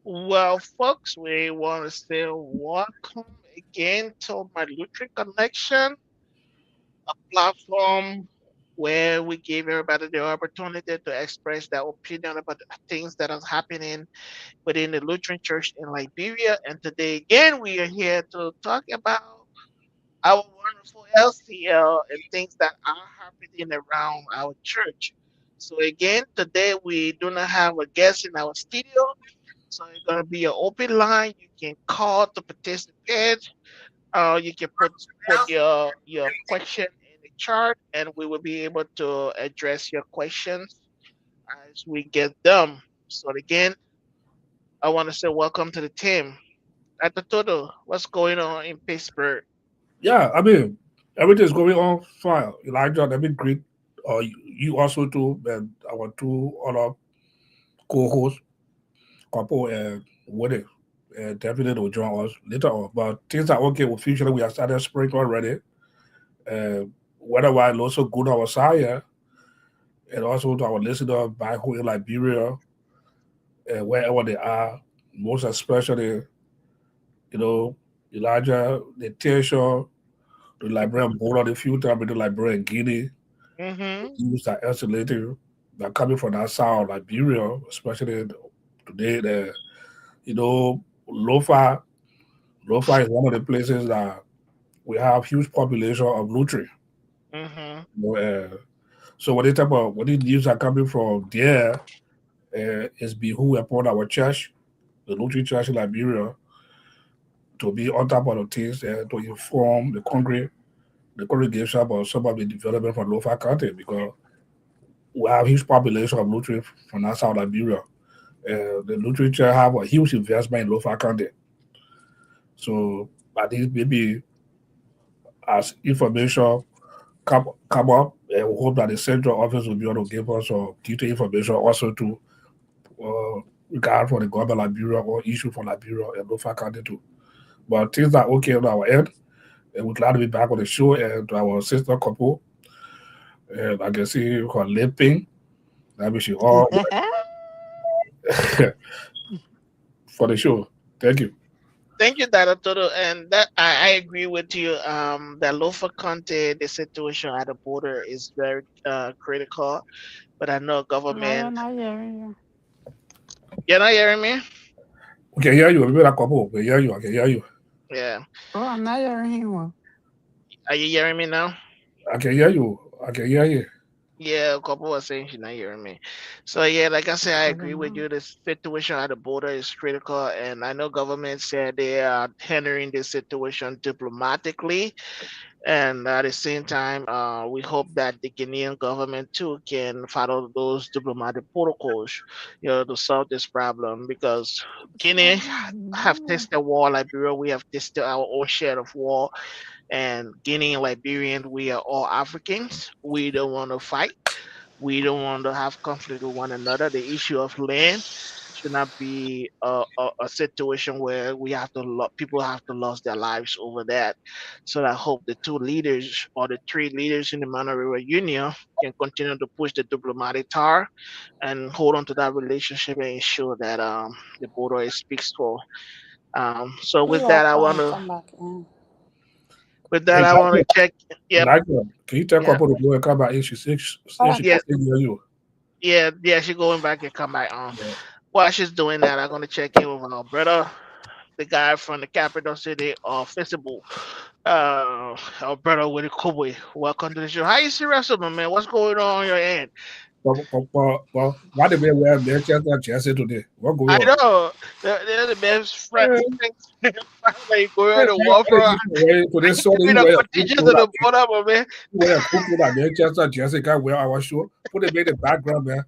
Well, folks, we want to say welcome again to my Lutheran Connection, a platform where we give everybody the opportunity to express their opinion about the things that are happening within the Lutheran Church in Liberia. And today, again, we are here to talk about our wonderful LCL and things that are happening around our church. So, again, today we do not have a guest in our studio. So it's gonna be an open line. You can call to participate. You can put your question in the chart, and we will be able to address your questions as we get them. So again, I want to say welcome to the team. At the total, what's going on in Pittsburgh? Yeah, I mean, everything's going on fine. Elijah, they've been great. You also too, and our two other co-hosts, couple and Woody, definitely will join us later on. But things are okay with future. We have started spring already. Uh, Weather-wise, also good on our side, yeah. And also to our listeners back home in Liberia, wherever they are, most especially, you know, Elijah, the tension, the Liberian border, the future with the Liberian Guinea. Mm-hmm. News are escalating. They're coming from that side of Liberia, especially today. Lofa, Lofa is one of the places that we have huge population of nutri. Mm-hmm. So when the news are coming from there, it's behoove upon our church, the Nutri Church in Liberia, to be on top of the things to inform the congregation about some of the development from Lofa County because we have huge population of nutri from that side of Liberia. The literature have a huge investment in local content. So I think maybe as information come up, we hope that the central office will be able to give us detailed information also to regard for the government Liberia or issue for Liberia and local content too. But things are okay on our end. And we're glad to be back on the show and to our sister couple. And I can see her limping. That means she all for the show. Thank you. Thank you, Dr. Toto. And that I agree with you. That Lofa Conte, the situation at the border is very critical. But I know No, you're government. not hearing you. You're not hearing me? We can hear you. We better couple. We hear you. I can hear you. Yeah. Oh, I'm not hearing you. Are you hearing me now? I can hear you. I can hear you. Yeah, a couple was saying she's not hearing me. So yeah, like I said, I I agree don't with know. you. The situation at the border is critical, and I know government said they are handling this situation diplomatically. And at the same time, we hope that the Guinean government too can follow those diplomatic protocols, to solve this problem. Because Guinea have tasted war, Liberia, we have tasted our own share of war, and Guinea and Liberian, we are all Africans. We don't want to fight. We don't want to have conflict with one another. The issue of land should not be a situation where people have to lose their lives over that. So I hope the two leaders or the three leaders in the Mana River Union can continue to push the diplomatic tar and hold on to that relationship and ensure that the border is peaceful. So We with are that, I want calling to come back in. Elijah, check. Yep. Elijah, can you tell Yeah. couple to go and come back if Oh, she can Yeah. still hear you? Yeah. She's going back and come back on. Yeah. While she's doing that, I'm gonna check in with our brother, the guy from the capital city of Feasible. Our brother Willie Kobe. Welcome to the show. How you see wrestling, man? What's going on your end? Why the way we have Manchester Chelsea today? What going I on? know they're the best friend. Eh, Like going eh, on the I warfare. think today I can't Sunday be you the wear a contingent cool of the that border, my man. you wear a cool that Manchester Chelsea can wear our show. Put it in the background, man.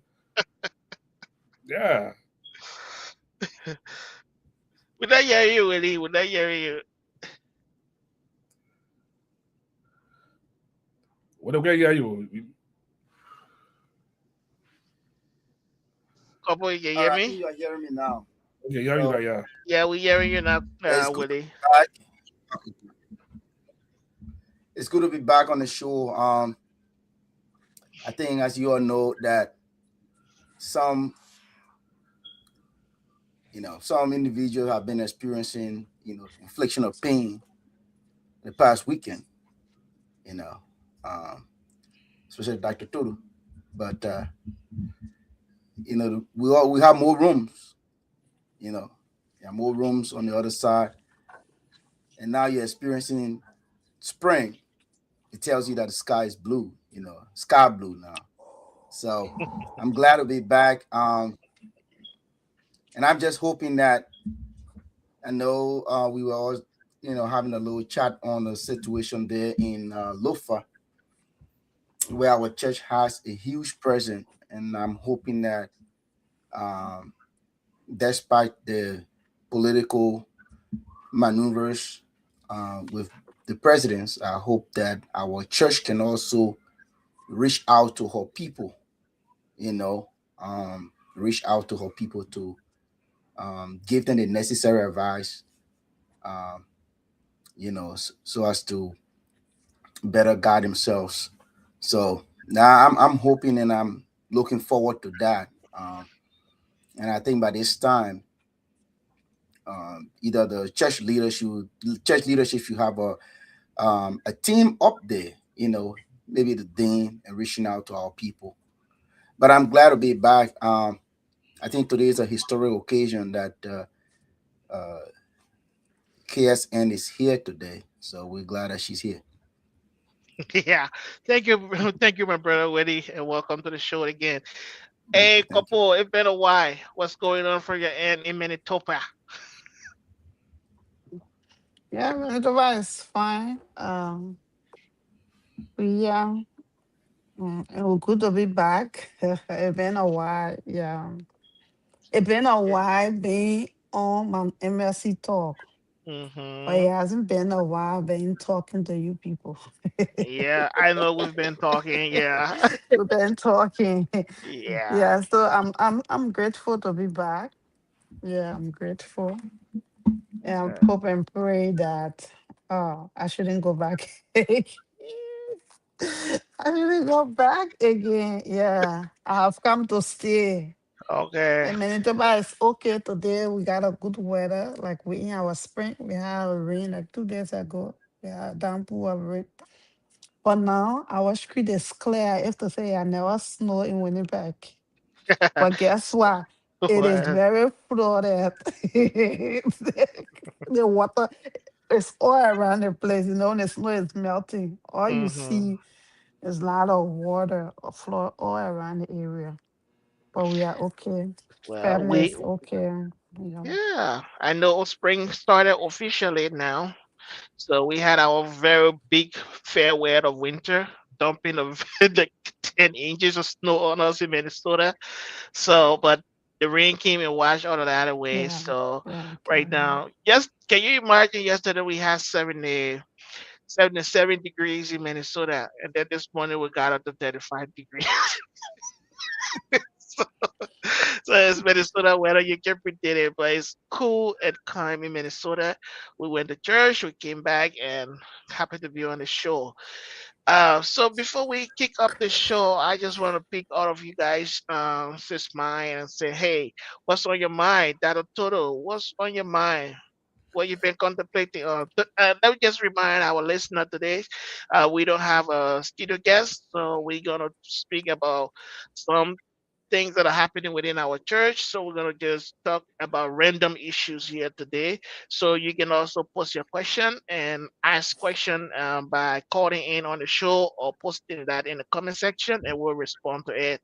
Yeah. Would I hear you, Willie? Would I hear you? What do we hear you? Couple, you All hear right, I me? think you are hearing me now. Okay, hear you So right, yeah. Yeah, we hearing you now, it's good to Willie. be back. It's good to be back on the show. I think, as you all know, that some Some individuals have been experiencing, infliction of pain the past weekend, you know, um, especially Dr. Turu. But we have more rooms, you know, more rooms on the other side, and now you're experiencing spring. It tells you that the sky is blue, sky blue now. So I'm glad to be back. And I'm just hoping that I know we were all, having a little chat on the situation there in Lofa, where our church has a huge presence, and I'm hoping that, um, despite the political maneuvers with the presidents, I hope that our church can also reach out to her people, you know, reach out to her people to give them the necessary advice, um, so as to better guide themselves. So now I'm hoping and I'm looking forward to that. And I think by this time, either the church leadership should have a team up there, maybe the dean and reaching out to our people. But I'm glad to be back. I think today is a historic occasion that uh, KSN is here today, so we're glad that she's here. Yeah. Thank you. Thank you, my brother Weddy, and welcome to the show again. Thank Hey, you, thank you. couple, it's been a while. What's going on for your end in Manitoba? Yeah, Manitoba is fine. Yeah, it was good to be back. It's been a while. Yeah, it's been a Yeah. while being on my MLC talk, but Mm-hmm. it hasn't been a while being talking to you people. Yeah, I know we've been talking. Yeah. We've been talking. Yeah. Yeah, so I'm grateful to be back. Yeah, I'm grateful. And Uh, I hope and pray that I shouldn't go back. I shouldn't go back again. Yeah. I have come to stay. Okay. And Manitoba is okay today. We got a good weather. Like we in our spring, we had a rain like 2 days ago. We had downpour of rain. But now our street is clear. I have to say I never snow in Winnipeg. But guess what? It is Well, very flooded. The water is all around the place. When the snow is melting, all you mm-hmm. see is a lot of water or flood all around the area. But we are okay. Well, Family is okay. You yeah, I know spring started officially now. So we had our very big fair weather of winter, dumping of like 10 inches of snow on us in Minnesota. So, but the rain came and washed all of that away. yeah, So yeah, right okay. now, yes, can you imagine yesterday we had 77 degrees in Minnesota, and then this morning we got up to 35 degrees. so, so it's Minnesota weather. You can predict it, but it's cool and calm in Minnesota. We went to church, we came back, and happy to be on the show. So before we kick up the show, I just want to pick all of you guys, since mine and say, hey, what's on your mind? That Toto, what's on your mind? What you've been contemplating on? Let me just remind our listener today, we don't have a studio guest, so we're gonna speak about some things that are happening within our church. So we're gonna just talk about random issues here today. So you can also post your question and ask question, by calling in on the show or posting that in the comment section, and we'll respond to it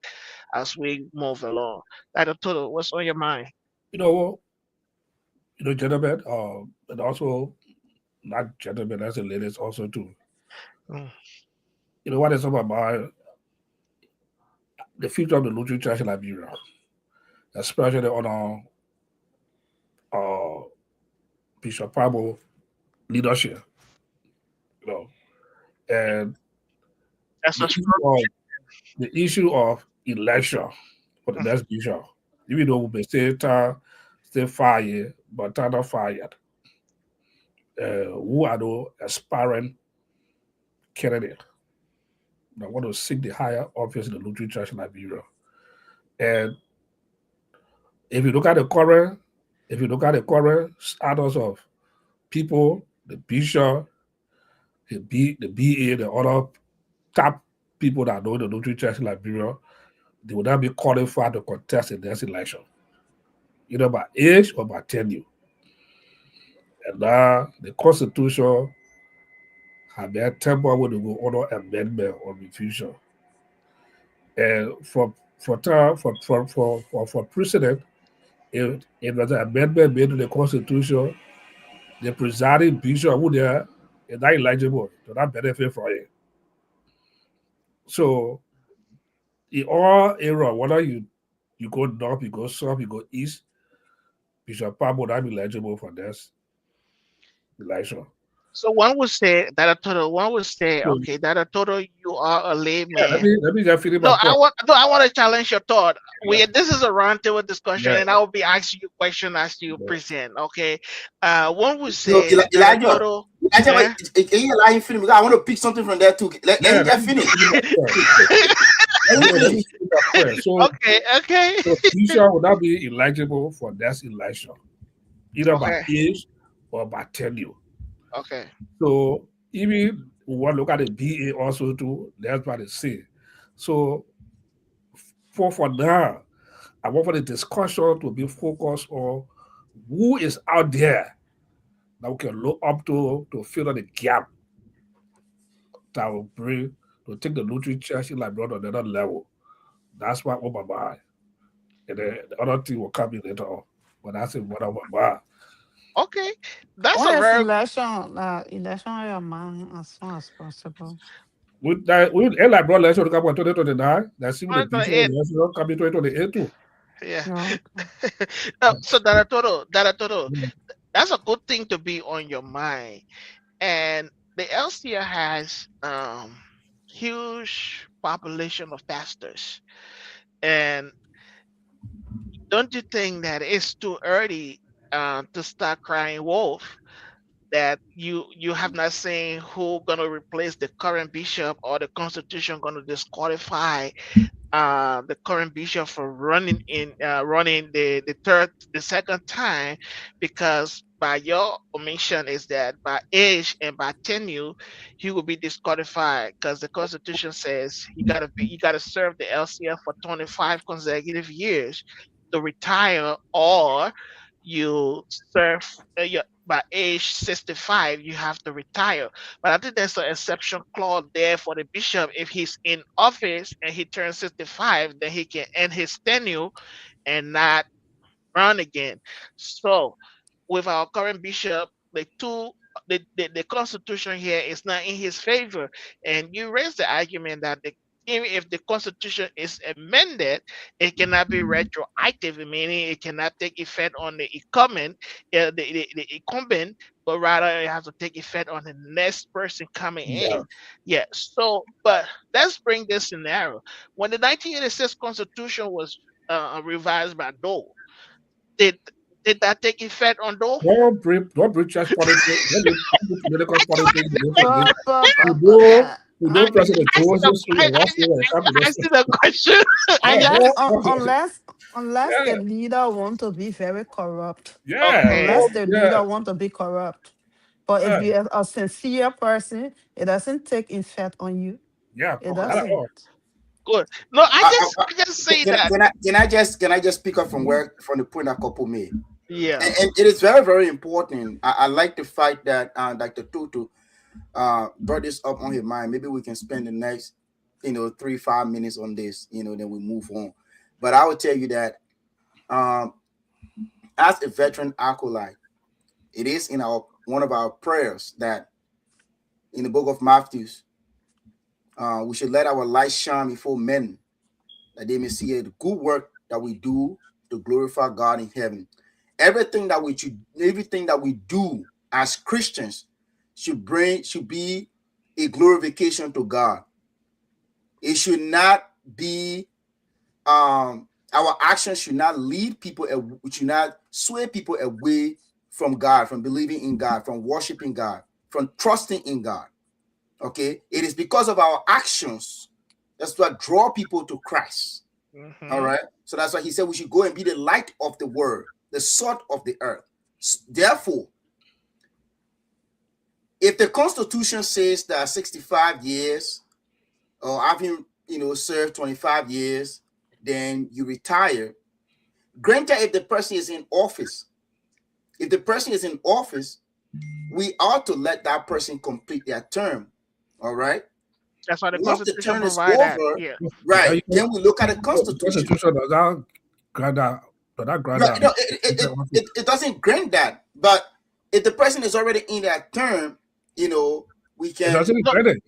as we move along. That total, what's on your mind? You know, gentlemen, and also not gentlemen, as the ladies also too. Mm. What is on my mind? The future of the Lutheran Church in Liberia, especially on our Bishop Pablo leadership. You know, and That's the a issue strong. of election for the next bishop. Even though we may stay fired, but not fired. Who are the aspiring candidates that want to seek the higher office in the Lutheran Church in Liberia? And if you look at the current if you look at the current status of people, the bishop, the BA, the other top people that know the Lutheran Church in Liberia, they would not be qualified to contest in this election, either by age or by tenure. And now the Constitution have been temporary to go under amendment or revision. And for president, if there's an amendment made to the Constitution, the presiding bishop who there is not eligible to not benefit from it. So in all area, whether you go north, you go south, you go east, Bishop Pablo not be eligible for this election. So one would say that a total. One would say, So okay, that a total. You are a yeah, let layman. me just finish my No, point. I want to challenge your thought. Yeah, This is a roundtable discussion, yeah, and I will be asking you question as you yeah. present. Okay, one would No, say that a Elijah. total. Elijah, Eh? wait, can you allow him finish? Because I want to pick something from there too. Let Yeah, him let just me finish. just finish my point. Let him Yeah, let me finish. finish my point. Okay, okay, So Bishop will not be eligible for this election, either by okay, age or by tenure. okay. So even we want to look at the BA also too, that's what it say. So for now, I want for the discussion to be focused on who is out there that we can look up to fill in the gap that will bring to take the Lutheran Church in like on another level. That's what on my mind. And then the other thing will come in later on. But that's it, what on my mind. Okay, that's a When is very election in your mind as soon as possible? With like brought election to come in 2029, that's even the future it. election coming 2028 too. Yeah. Yeah, okay. So that a total. That's a good thing to be on your mind. And the LCA has huge population of pastors. And don't you think that it's too early to start crying wolf? That you have not seen who gonna replace the current bishop, or the constitution gonna disqualify the current bishop for running the second time, because by your omission is that by age and by tenure he will be disqualified, because the constitution says you gotta serve the LCF for 25 consecutive years to retire, or you serve by age 65 you have to retire. But I think there's an exception clause there for the bishop. If he's in office and he turns 65, then he can end his tenure and not run again. So with our current bishop, the constitution here is not in his favor. And you raised the argument that even if the constitution is amended, it cannot be retroactive, meaning it cannot take effect on the incumbent, but rather it has to take effect on the next person coming in. Yeah. Yeah. So, but let's bring this scenario. When the 1986 constitution was revised by Dole, did did that take effect on Dole? Don't bring church politics, don't bring political politics. You I, know President I see the Joseph in the last year when it comes to I this. see the question. Yeah, Unless yeah, the leader want to be very corrupt. yeah, Okay, Unless oh, the yeah, leader want to be corrupt. But if yeah, you're a sincere person, it doesn't take effect on you. yeah, It not at okay, all. doesn't. good. No, I, I, I, I just say can, that. can I just pick up from where from the point that couple made? Yeah. And it is very, very important. I like the fact that Dr. Tutu brought this up on his mind. Maybe we can spend the next 3-5 minutes on this, then we move on. But I will tell you that um as a veteran acolyte, it is in our one of our prayers that in the book of Matthew, we should let our light shine before men, that they may see the good work that we do to glorify God in heaven. Everything that we do as Christians should be a glorification to God. It should not be our actions should not lead people, should not sway people away from God, from believing in God, from worshiping God, from trusting in God. Okay, it is because of our actions that's what draw people to Christ. All Hmm. right, so that's why he said we should go and be the light of the world. the salt of the earth. Therefore, if the Constitution says that 65 years or having served 25 years, then you retire. Granted, if the person is in office, we ought to let that person complete their term. All right. That's why the Once the Constitution term is provide that. over, Yeah. right, then we look at the So the Constitution. Constitution does that grant No, that? it doesn't grant that. But if the person is already in that term, we It can. doesn't No, grant it.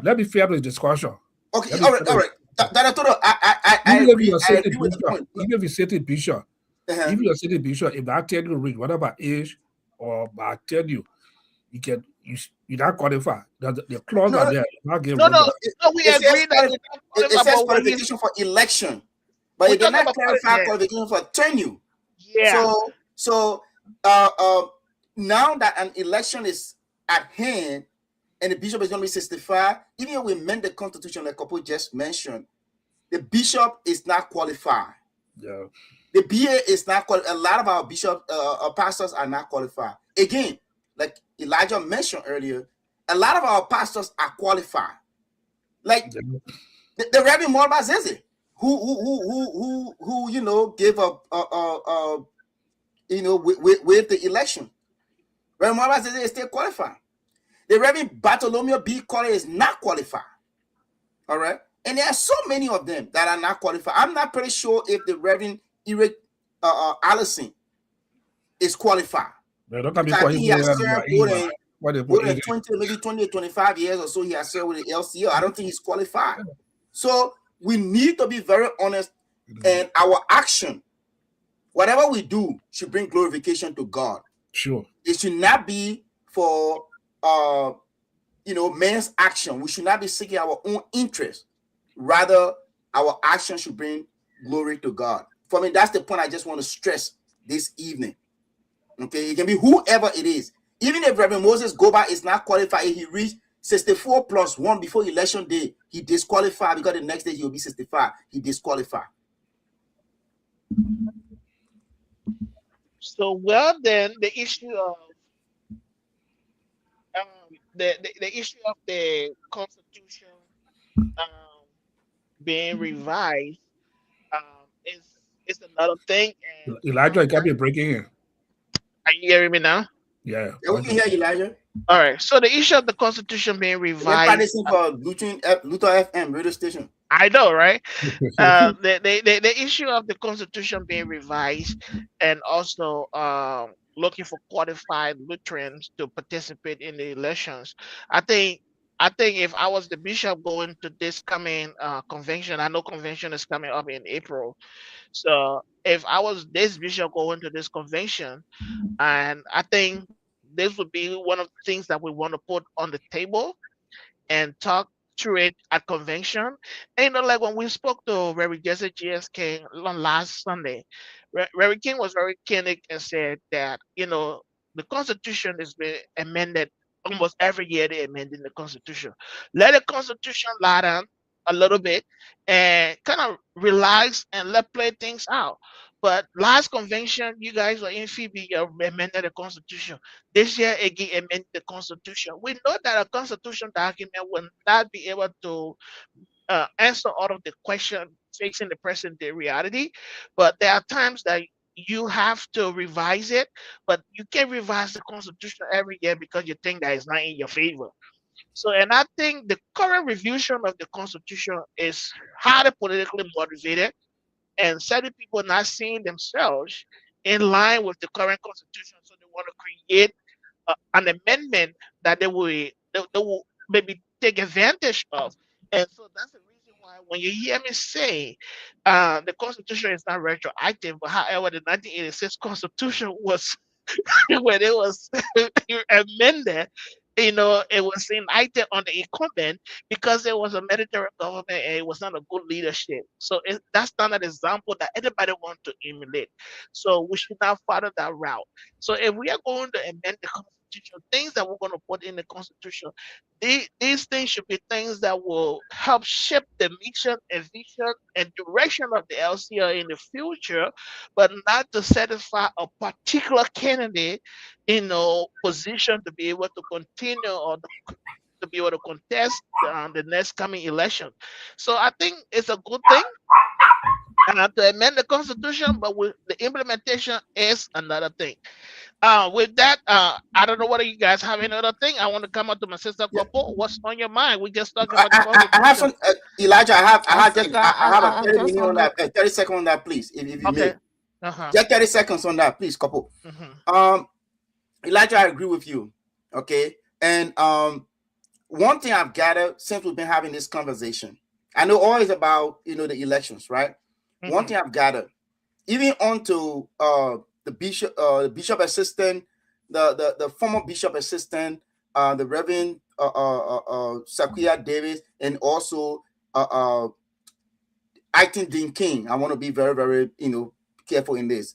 Let me fair the discussion. Okay, Let me all right, fair all the right. That I told her, I even if agree. you're I city agree with the bishop, point. even if you're city bishop, Uh-huh. even you're city bishop, if I tell you to reach whatever age or I tell you you not qualify. The clause No, are no, there. You not get no, rid no, of. no. We it agree says that it's not it qualified, says but when he's qualification for election, but we're it did talking not about clarify yeah, qualification for tenure. yeah. So uh, uh, now that an election is at hand and the bishop is going to be 65, even though we amend the constitution, like couple just mentioned, the bishop is not qualified. Yeah. The BA is not qualified. A lot of our bishop pastors are not qualified. Again, like Elijah mentioned earlier, a lot of our pastors are qualified. Like Yeah. the Reverend Morba Zeze, who gave up with the election. Reverend Morba Zeze is still qualified. The Reverend Bartholomew B. Colley is not qualified. All right. And there are so many of them that are not qualified. I'm not pretty sure if the Reverend Eric Allison is qualified. They don't can be Because I think he has qualified. served What they more put than age. 20, maybe 20 or 25 years or so he has served with the LCO. I don't think he's qualified. So we need to be very honest, and our action, whatever we do, should bring glorification to God. Sure. It should not be for man's action. We should not be seeking our own interest. Rather, our action should bring glory to God. For me, that's the point I just want to stress this evening. Okay, it can be whoever it is. Even if Reverend Moses Goba is not qualified, if he reached 64 plus 1 before election day, he disqualified because the next day he will be 65. He disqualified. So well, then the issue of the issue of the Constitution um, being revised is another thing. And Elijah, you can't be breaking in. are you hearing me now? Yeah. Yeah, we can hear you, Elijah. All right. So the issue of the Constitution being They're revised, practicing for Luther FM radio station. I know, right? The issue of the Constitution being revised, and also looking for qualified Lutherans to participate in the elections. I think I think if I was the bishop going to this coming convention, I know convention is coming up in April. So if I was this bishop going to this convention, and I think this would be one of the things that we want to put on the table and talk through it at convention. And like when we spoke to Reverend Jesse G.S. King on last Sunday, Reverend King was very candid and said that, the Constitution is being amended almost every year. They amending the Constitution. Let the Constitution lie down a little bit and kind of relax and let play things out. But last convention, you guys were in Phoebe, you amended the Constitution. This year again amend the constitution. We know that a constitution document will not be able to answer all of the questions facing the present day reality, but there are times that you have to revise it, but you can't revise the constitution every year because you think that it's not in your favor. So, and I think the current revision of the constitution is highly politically motivated, and certain people not seeing themselves in line with the current constitution, so they want to create an amendment that they will maybe take advantage of. And so that's the reason why when you hear me say the Constitution is not retroactive, but however, the 1986 Constitution was when it was amended, it was enacted on the incumbent because it was a military government and it was not a good leadership. So that's not an example that anybody wants to emulate. So we should not follow that route. So if we are going to amend the constitution, things that we're going to put in the constitution, these things should be things that will help shape the mission and vision and direction of the LCL in the future, but not to satisfy a particular candidate, position to be able to continue or to be able to contest the next coming election. So I think it's a good thing to amend the constitution, but with the implementation is another thing. With that, I don't know whether you guys have any other thing. I want to come up to my sister Yeah. couple. What's on your mind? We just talking I, about the I have constitution. some Elijah. I think I have a I 30 just minute on want to. that, 30 seconds on that, please, if you Okay. may. Uh-huh. Just 30 seconds on that, please, couple. Mm-hmm. Elijah, I agree with you. Okay, and one thing I've gathered since we've been having this conversation, I know always about the elections, right? One Mm-hmm. thing I've gathered, even onto the bishop assistant, the former bishop assistant, the Reverend Sakia Davis, and also I think Dean King. I want to be very, very careful in this.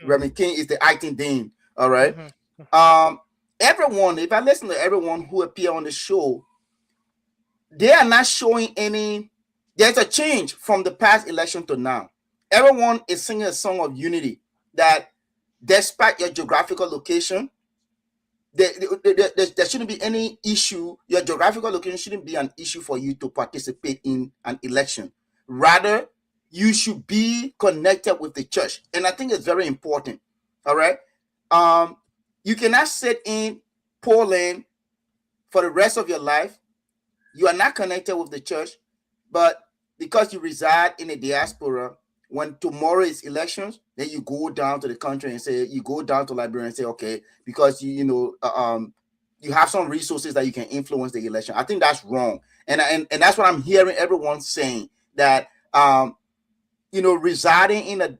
Reverend King is the I think Dean. All right. Mm-hmm. Everyone, if I listen to everyone who appear on the show, they are not showing any. There's a change from the past election to now. Everyone is singing a song of unity that despite your geographical location, there shouldn't be any issue. Your geographical location shouldn't be an issue for you to participate in an election. Rather, you should be connected with the church. And I think it's very important. All right. You cannot sit in Poland for the rest of your life. You are not connected with the church, but because you reside in the diaspora, when tomorrow is elections, then you go down to the country and say, you go down to Liberia and say, okay, because you have some resources that you can influence the election. I think that's wrong, and that's what I'm hearing everyone saying, that residing in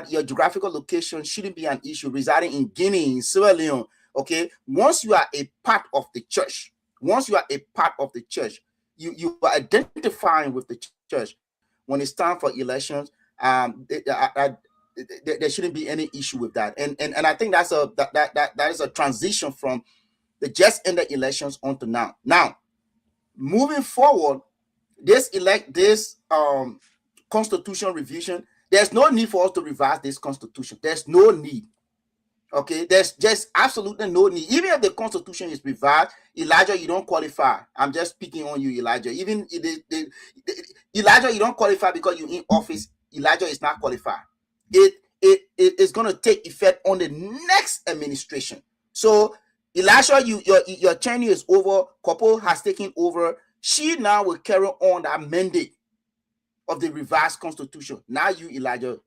your geographical location shouldn't be an issue. Residing in Guinea, in Sierra Leone, okay, once you are a part of the church, you are identifying with the church. When it's time for elections, there shouldn't be any issue with that. And I think that is a transition from the just ended elections onto now. Now, moving forward, this constitution revision, there's no need for us to revise this constitution. There's no need. Okay, there's just absolutely no need. Even if the constitution is revised, Elijah, you don't qualify. I'm just speaking on you, Elijah. Even Elijah, you don't qualify because you're in office. Elijah is not qualified. It is going to take effect on the next administration. So Elijah, your tenure is over. Couple has taken over. She now will carry on that mandate of the revised constitution. Now you, Elijah's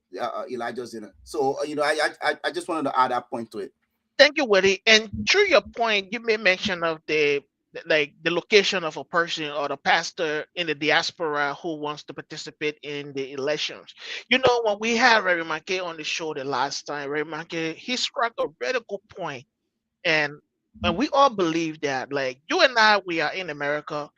in it. So I just wanted to add that point to it. Thank you, Willie. And through your point, you made mention of the location of a person or the pastor in the diaspora who wants to participate in the elections. When we had Ray Mackey on the show the last time, Ray Mackey, he struck a very good point. And we all believe that, like you and I, we are in America,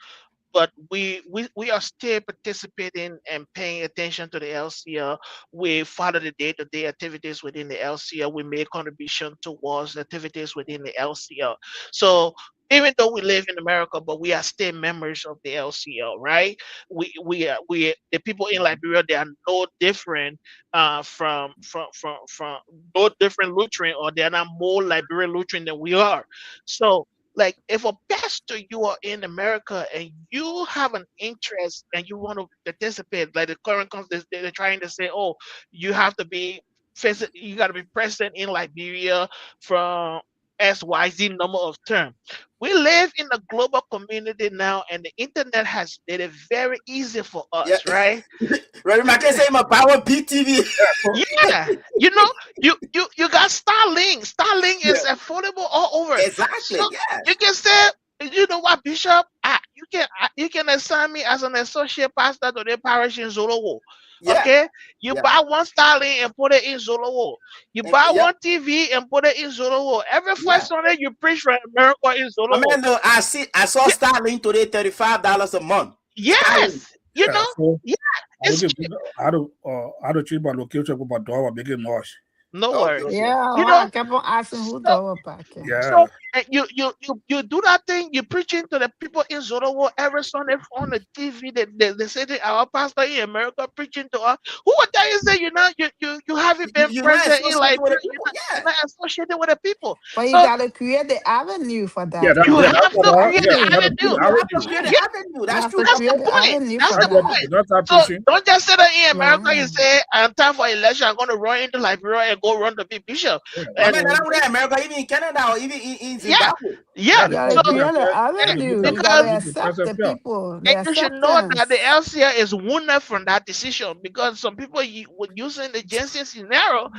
but we are still participating and paying attention to the LCL. We follow the day-to-day activities within the LCL. We make contribution towards activities within the LCL. So even though we live in America, but we are still members of the LCL, right? We the people in Liberia, they are no different from no different Lutheran, or they are not more Liberian Lutheran than we are. So, like, if a pastor, you are in America and you have an interest and you want to participate, like the current they're trying to say, oh, you have to be you got to be present in Liberia from XYZ number of term. We live in a global community now, and the internet has made it very easy for Yeah, us, right? Reverend Mackey say my power BTV. Yeah, you got Starlink. Starlink is Yeah, affordable all over. So exactly. Yeah, you can say, you know what, Bishop? You can assign me as an associate pastor to the parish in Zolowo. yeah, Okay, you yeah, buy one Starlink and put it in Zolowo. You and buy yeah, one TV and put it in Zolowo. Every yeah. first Sunday you preach for America in I Zolowo. mean, look, I saw Yeah, Starlink today, $35 a month. Starlink. yes, you Yeah, know, so yeah, I it's don't think I don't change my location for my dog. I'm making noise. No Okay, worries. okay. Yeah, You why know, I kept on asking who so double packing. Yeah. so you do that thing. You preaching to the people in Zorowo every Sunday on the TV. They say that our pastor in America preaching to us. Who would tell you say you haven't been You're not present in associated with Liberia? the people. You're Yeah. not associated with the people. But you So gotta create the avenue for Yeah, that that, you now. yeah, have that's what to I, create yeah, the you Exactly. gotta create avenue. the You have to avenue. create the Yeah, avenue. You That's have true. to that's the create Papa. the point. avenue That's for the That's what that. point. that's not So preaching. don't just sit there in Yeah. America and say, "I'm time for election. I'm going to run into Liberia and go run to be bishop." Yeah, I And mean, not Yeah. only in America, even in Canada or even in yeah, Zimbabwe. yeah. yeah, You because gotta So you create can the say eh, you look avenue. at You gotta because you can accept present the fair. people, the and you should know that the acceptance. LCA is wounded from that decision because some people were using the Jensen scenario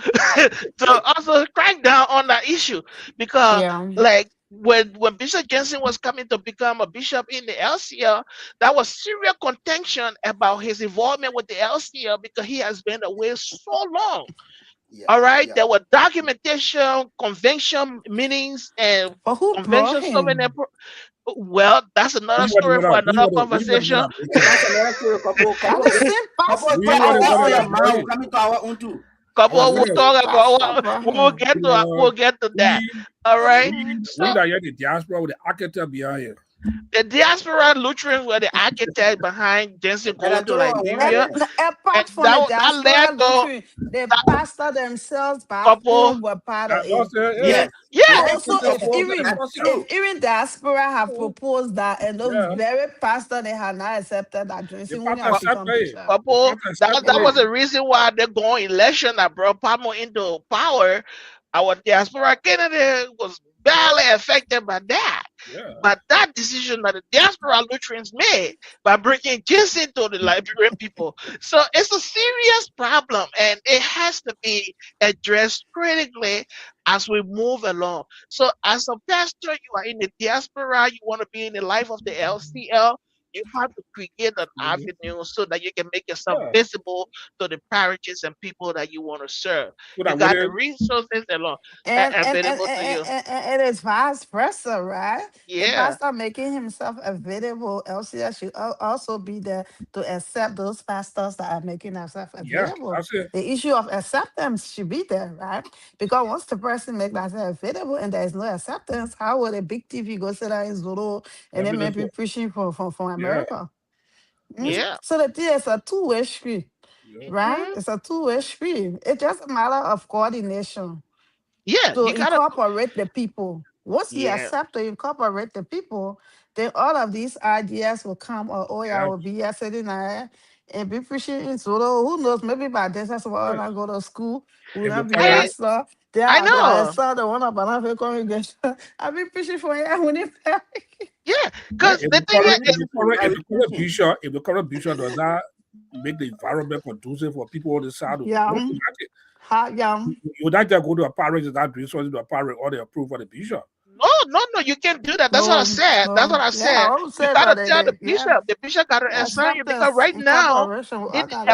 to also crack down on that issue. Because, Yeah. like, when Bishop Jensen was coming to become a bishop in the LCA, that was serious contention about his involvement with the LCA because he has been away so long. Yeah, All right, yeah. there were documentation, convention meetings, and But who brought convention stuff in there. him? Well, that's We another were the story one for that another we were the one conversation. that break And it. that's another story. That is same Couple pastor. We talk were That the is about one on that your same. mind. brought We're it. coming to our own too. Yeah, Couple we will That the same talk about pastor brought him. we'll get to that. we All right. Mm. we So that had the diaspora with the architect behind it. the diaspora Lutherans were the architect behind Jensen And I going to told her one of And Liberia, them. and apart from the that led diaspora to Lutheran, the that pastor themselves back couple. home were part of That it. was it, yeah. If Yes, The Yeah. yes. also architect So supposed to That's support if true. even diaspora have it. proposed that and those Yeah. very pastor they had not accepted that The Johnson pastor Williams cou- become accepted it. bishop. The couple pastor that accepted was it. Yeah. the reason why they're going election that brought Palmer into power. Our diaspora candidate was badly affected by that. Yeah. But that decision that the diaspora Lutherans made by bringing Jensen to the Liberian people. So it's a serious problem and it has to be addressed critically as we move along. So as a pastor, you are in the diaspora, you want to be in the life of the LCL, you have to create an Mhm. avenue so that you can make yourself Yeah. visible to the parishes and people that you want to serve. So You that when got the it, resources along And available to you. and it is vice versa, right? The Yeah, pastor making himself available, LCS should also be there to accept those pastors that are making themselves yeah, available. that's it. The issue of acceptance should be there, right? Because once the person makes themselves available and there is no acceptance, how will a big TV go sit down in Zulu and Let me then just maybe preaching from yeah. America? Mm? yeah. So the thing is a two-way street, Yeah. right? Mhm. It's a two-way street. It's just a matter of coordination Yeah, to you gotta. incorporate the people. Once you Yeah, accept to incorporate the people, then all of these ideas will come, or oh yeah, I Yeah. will be here sitting there and be preaching in Solo. Who knows? Maybe by this that's why Yeah. when I go to school, we will If you not be correct, I pastor. They I are the know. son, the one of another congregation. I've been preaching for years when it Yeah, yeah, because the thing I've is, been preaching. I've been preaching. if the current bishop does not make the environment conducive for people on the side of Yum, hot yum. you not just go to a parish and not resources to a parish or they approve for the bishop. no, no, no, you can't do that. That's what I No, said. That's what no. I Yeah, I said. would You say gotta that tell the yeah, bishop. The bishop gotta assign you because acceptance, right now incorporation, in I the gotta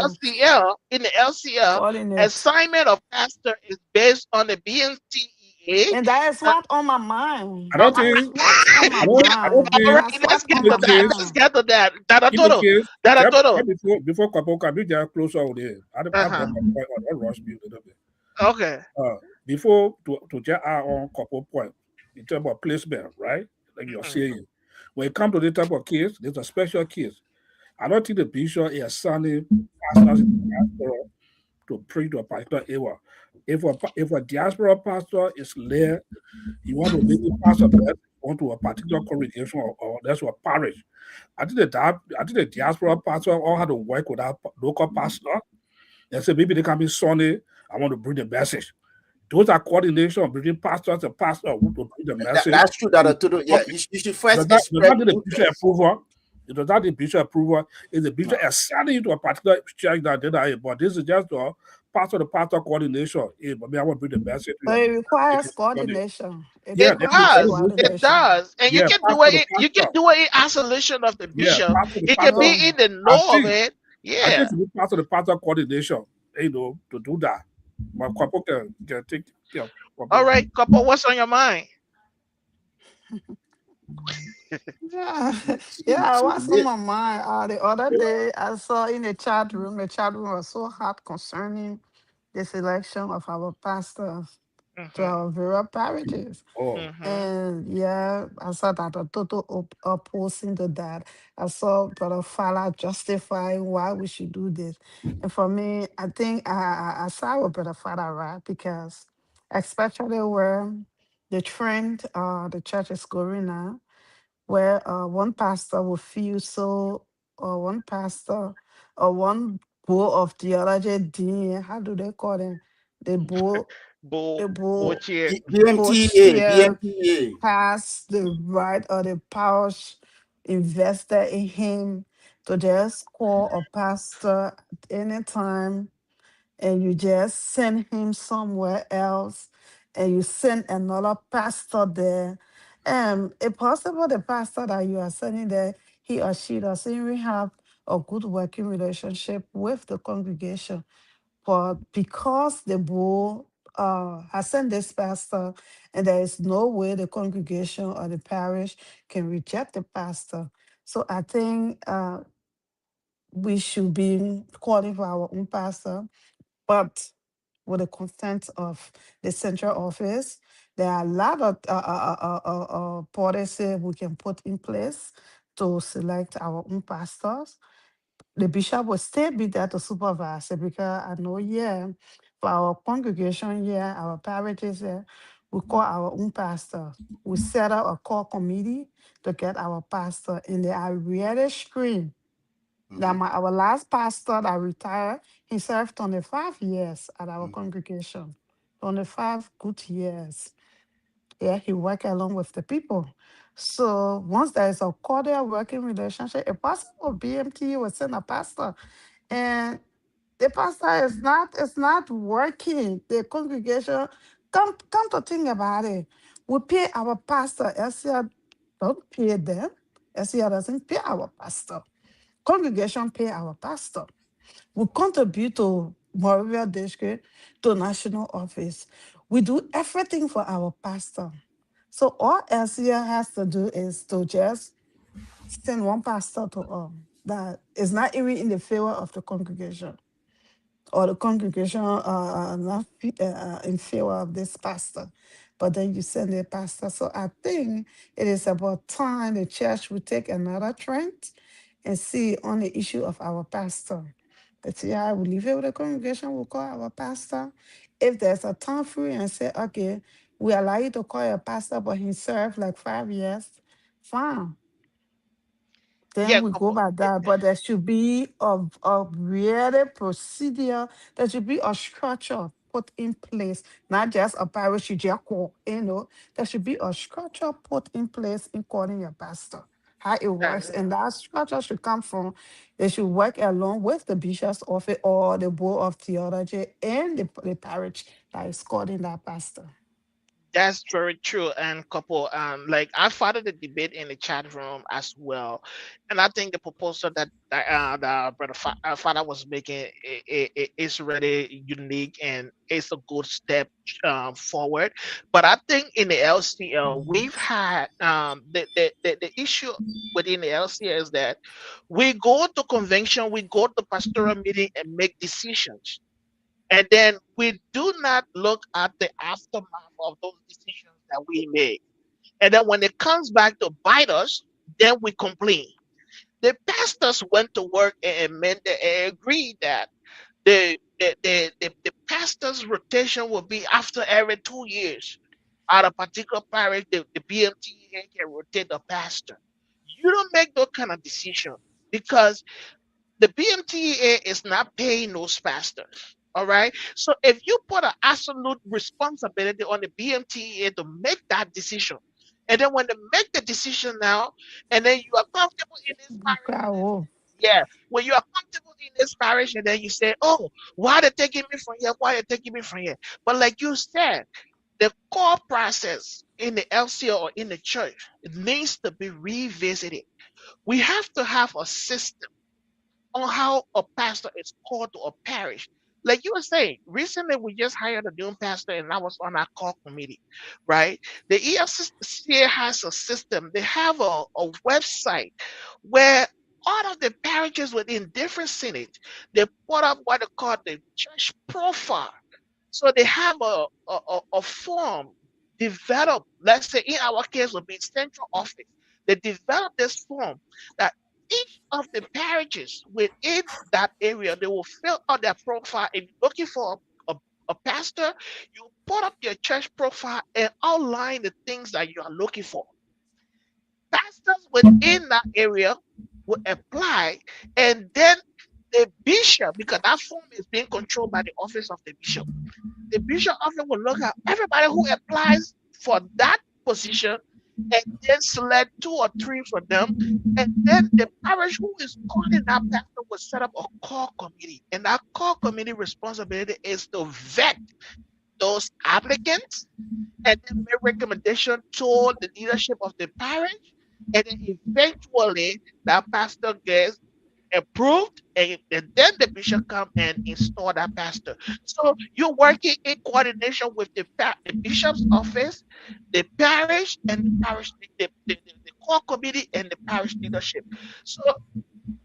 LCL, coordinate. assignment of pastor is based on the BNCEA. And that is Uh, what on my I mind. don't okay. That is think what's on my I don't mind. All think right, That's let's what's get on in the to my that. case Let's mind. get to that. That in the todo. case That just todo. before couple can be just closer with it. I brought Uh-huh. my point on don't rush me a little bit. Okay. Before to just add on couple point in terms of placement, right? Like you're Mhm. saying. When it comes to this type of case, there's a special case. I don't think the bishop is assigning pastors in the diaspora to preach to a particular area. If a diaspora pastor is led, you want to make the pastor led onto a particular congregation or that's a parish. I think the diaspora pastor all had to work with our local pastor and say maybe they can be Sunday. I want to bring the message. Those are coordination between pastors and pastor who to bring the message. That's true. That To a the total. Yeah, public. you should Does first that does express not need the bishop interest. approval? It does not need bishop approval. Is the bishop No. assigning you to a particular church that did that? But this is just the pastor to pastor coordination. Hey, but me, I want to bring the message to But you. it If requires it's Sunday. coordination. It Yeah, It requires every does. It coordination. does. And you yeah, can do pastor to it. You can pastor. do it in isolation of the Yeah, bishop. pastor to He can pastor. No. be in the I know of think it. I Yeah. think we pastor to pastor coordination. To do that. But couple can take All couple. right, couple. What's on your mind? Yeah, yeah, See, what's on my mind? The other day I saw in the chat room was so hot concerning the selection of our pastors to Mhm. our various parishes. Oh, Mhm. And yeah, I saw that a total opposing to that. I saw Brother Fala justifying why we should do this. And for me, I think I saw with Brother Fala, right? Because especially where the trend the church is going now, where one pastor will feel so, or one pastor, or one bull of theology dean, how do they call them? The bull, the bull, Bullshit. BMTA, bullshit BMTA. has the right or the power invested in him to just call a pastor at any time, and you just send him somewhere else, and you send another pastor there. If possible, the pastor that you are sending there, he or she doesn't even have a good working relationship with the congregation. But because the board has sent this pastor, and there is no way the congregation or the parish can reject the pastor. So I think we should be calling for our own pastor, but with the consent of the central office. There are a lot of policies we can put in place to select our own pastors. The bishop will still be there to supervise it, because I know, yeah, for our congregation here, our parishes here, we call our own pastor. We set up a core committee to get our pastor, and they are really screened. That Mhm, our last pastor that retired, he served 25 years at our mhm, congregation. 25 good years. Yeah, he worked along with the people. So once there is a cordial working relationship, a pastor of BMT will send a pastor, and the pastor is not working. The congregation, come to think about it. We pay our pastor. SCR don't pay them. SCR doesn't pay our pastor. Congregation pay our pastor. We contribute to Moravia District, to national office. We do everything for our pastor. So all SCR has to do is to just send one pastor to that is not even in the favor of the congregation, or the congregation not in favor of this pastor, but then you send a pastor. So I think it is about time the church will take another trend and see on the issue of our pastor. Let's see how we leave it with the congregation, we'll call our pastor. If there's a time free and say, okay, we allow you to call your pastor, but he served like 5 years, fine, then Yeah, we go couple. by that. But there should be a really procedure, there should be a structure put in place, not just a parish you just call, there should be a structure put in place in calling your pastor, how it works. And that structure should come from, they should work along with the bishop's office or the board of theology and the parish that is calling that pastor. That's very true. And couple, like I followed the debate in the chat room as well, and I think the proposal that Father was making is really unique and it's a good step forward. But I think in the LCL we've had the issue within the LCL is that we go to convention, we go to pastoral meeting and make decisions, and then we do not look at the aftermath of those decisions that we made. And then when it comes back to bite us, then we complain. The pastors went to work and amended and agreed that the pastor's rotation will be after every 2 years. At a particular parish, the BMT can rotate the pastor. You don't make those kind of decisions because the BMTEA is not paying those pastors. All right. So if you put an absolute responsibility on the BMTEA to make that decision, and then when they make the decision now, and then you are comfortable in this parish, and then Bravo. yeah, when you are comfortable in this parish, and then you say, "Oh, why are they taking me from here? Why are they taking me from here?" But like you said, the core process in the LCO or in the church, it needs to be revisited. We have to have a system on how a pastor is called to a parish. Like you were saying, recently we just hired a new pastor and I was on our call committee, right? The EFCA has a system, they have a website where all of the parishes within different synods, they put up what they call the church profile. So they have a form developed, let's say in our case would be central office. They develop this form that each of the parishes within that area, they will fill out their profile. If you're looking for a pastor, you put up your church profile and outline the things that you are looking for. Pastors within that area will apply, and then the bishop, because that form is being controlled by the office of the bishop office will look at everybody who applies for that position and then select two or three for them. And then the parish who is calling that pastor will set up a call committee. And that call committee responsibility is to vet those applicants and then make recommendation to the leadership of the parish. And then eventually that pastor gets approved, and then the bishop come and install that pastor. So you're working in coordination with the bishop's office, the parish, and the parish, the core committee and the parish leadership. So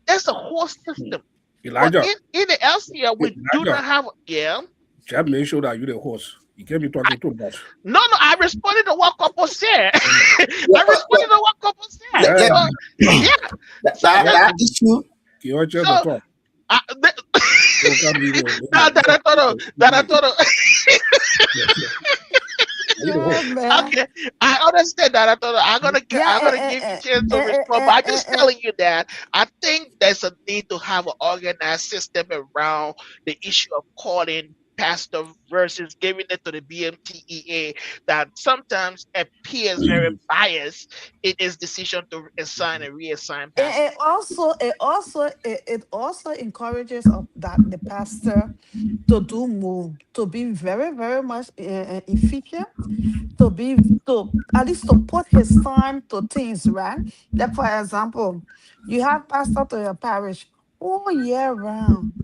there's a whole system. But Elijah, in the LCL, we do Elijah, not have, yeah. just make sure that you're the host. You can't be talking too much. No, no, I responded to what couple said. Yeah, I responded to what couple said. let, let, Yeah, So yeah, so that, that, that issue, you're just a so talk. I, You can't be that I thought you're the Yeah, host. man. okay, I understand that. I thought Yeah, I'm gonna give you a chance to respond, but I'm just telling you that I think there's a need to have an organized system around the issue of calling pastor versus giving it to the BMTEA that sometimes appears very biased in its decision to assign and reassign pastors. it also encourages that the pastor to do more, to be very, very much efficient, to at least to put his time to things, right? Like for example, you have pastor to your parish all year round.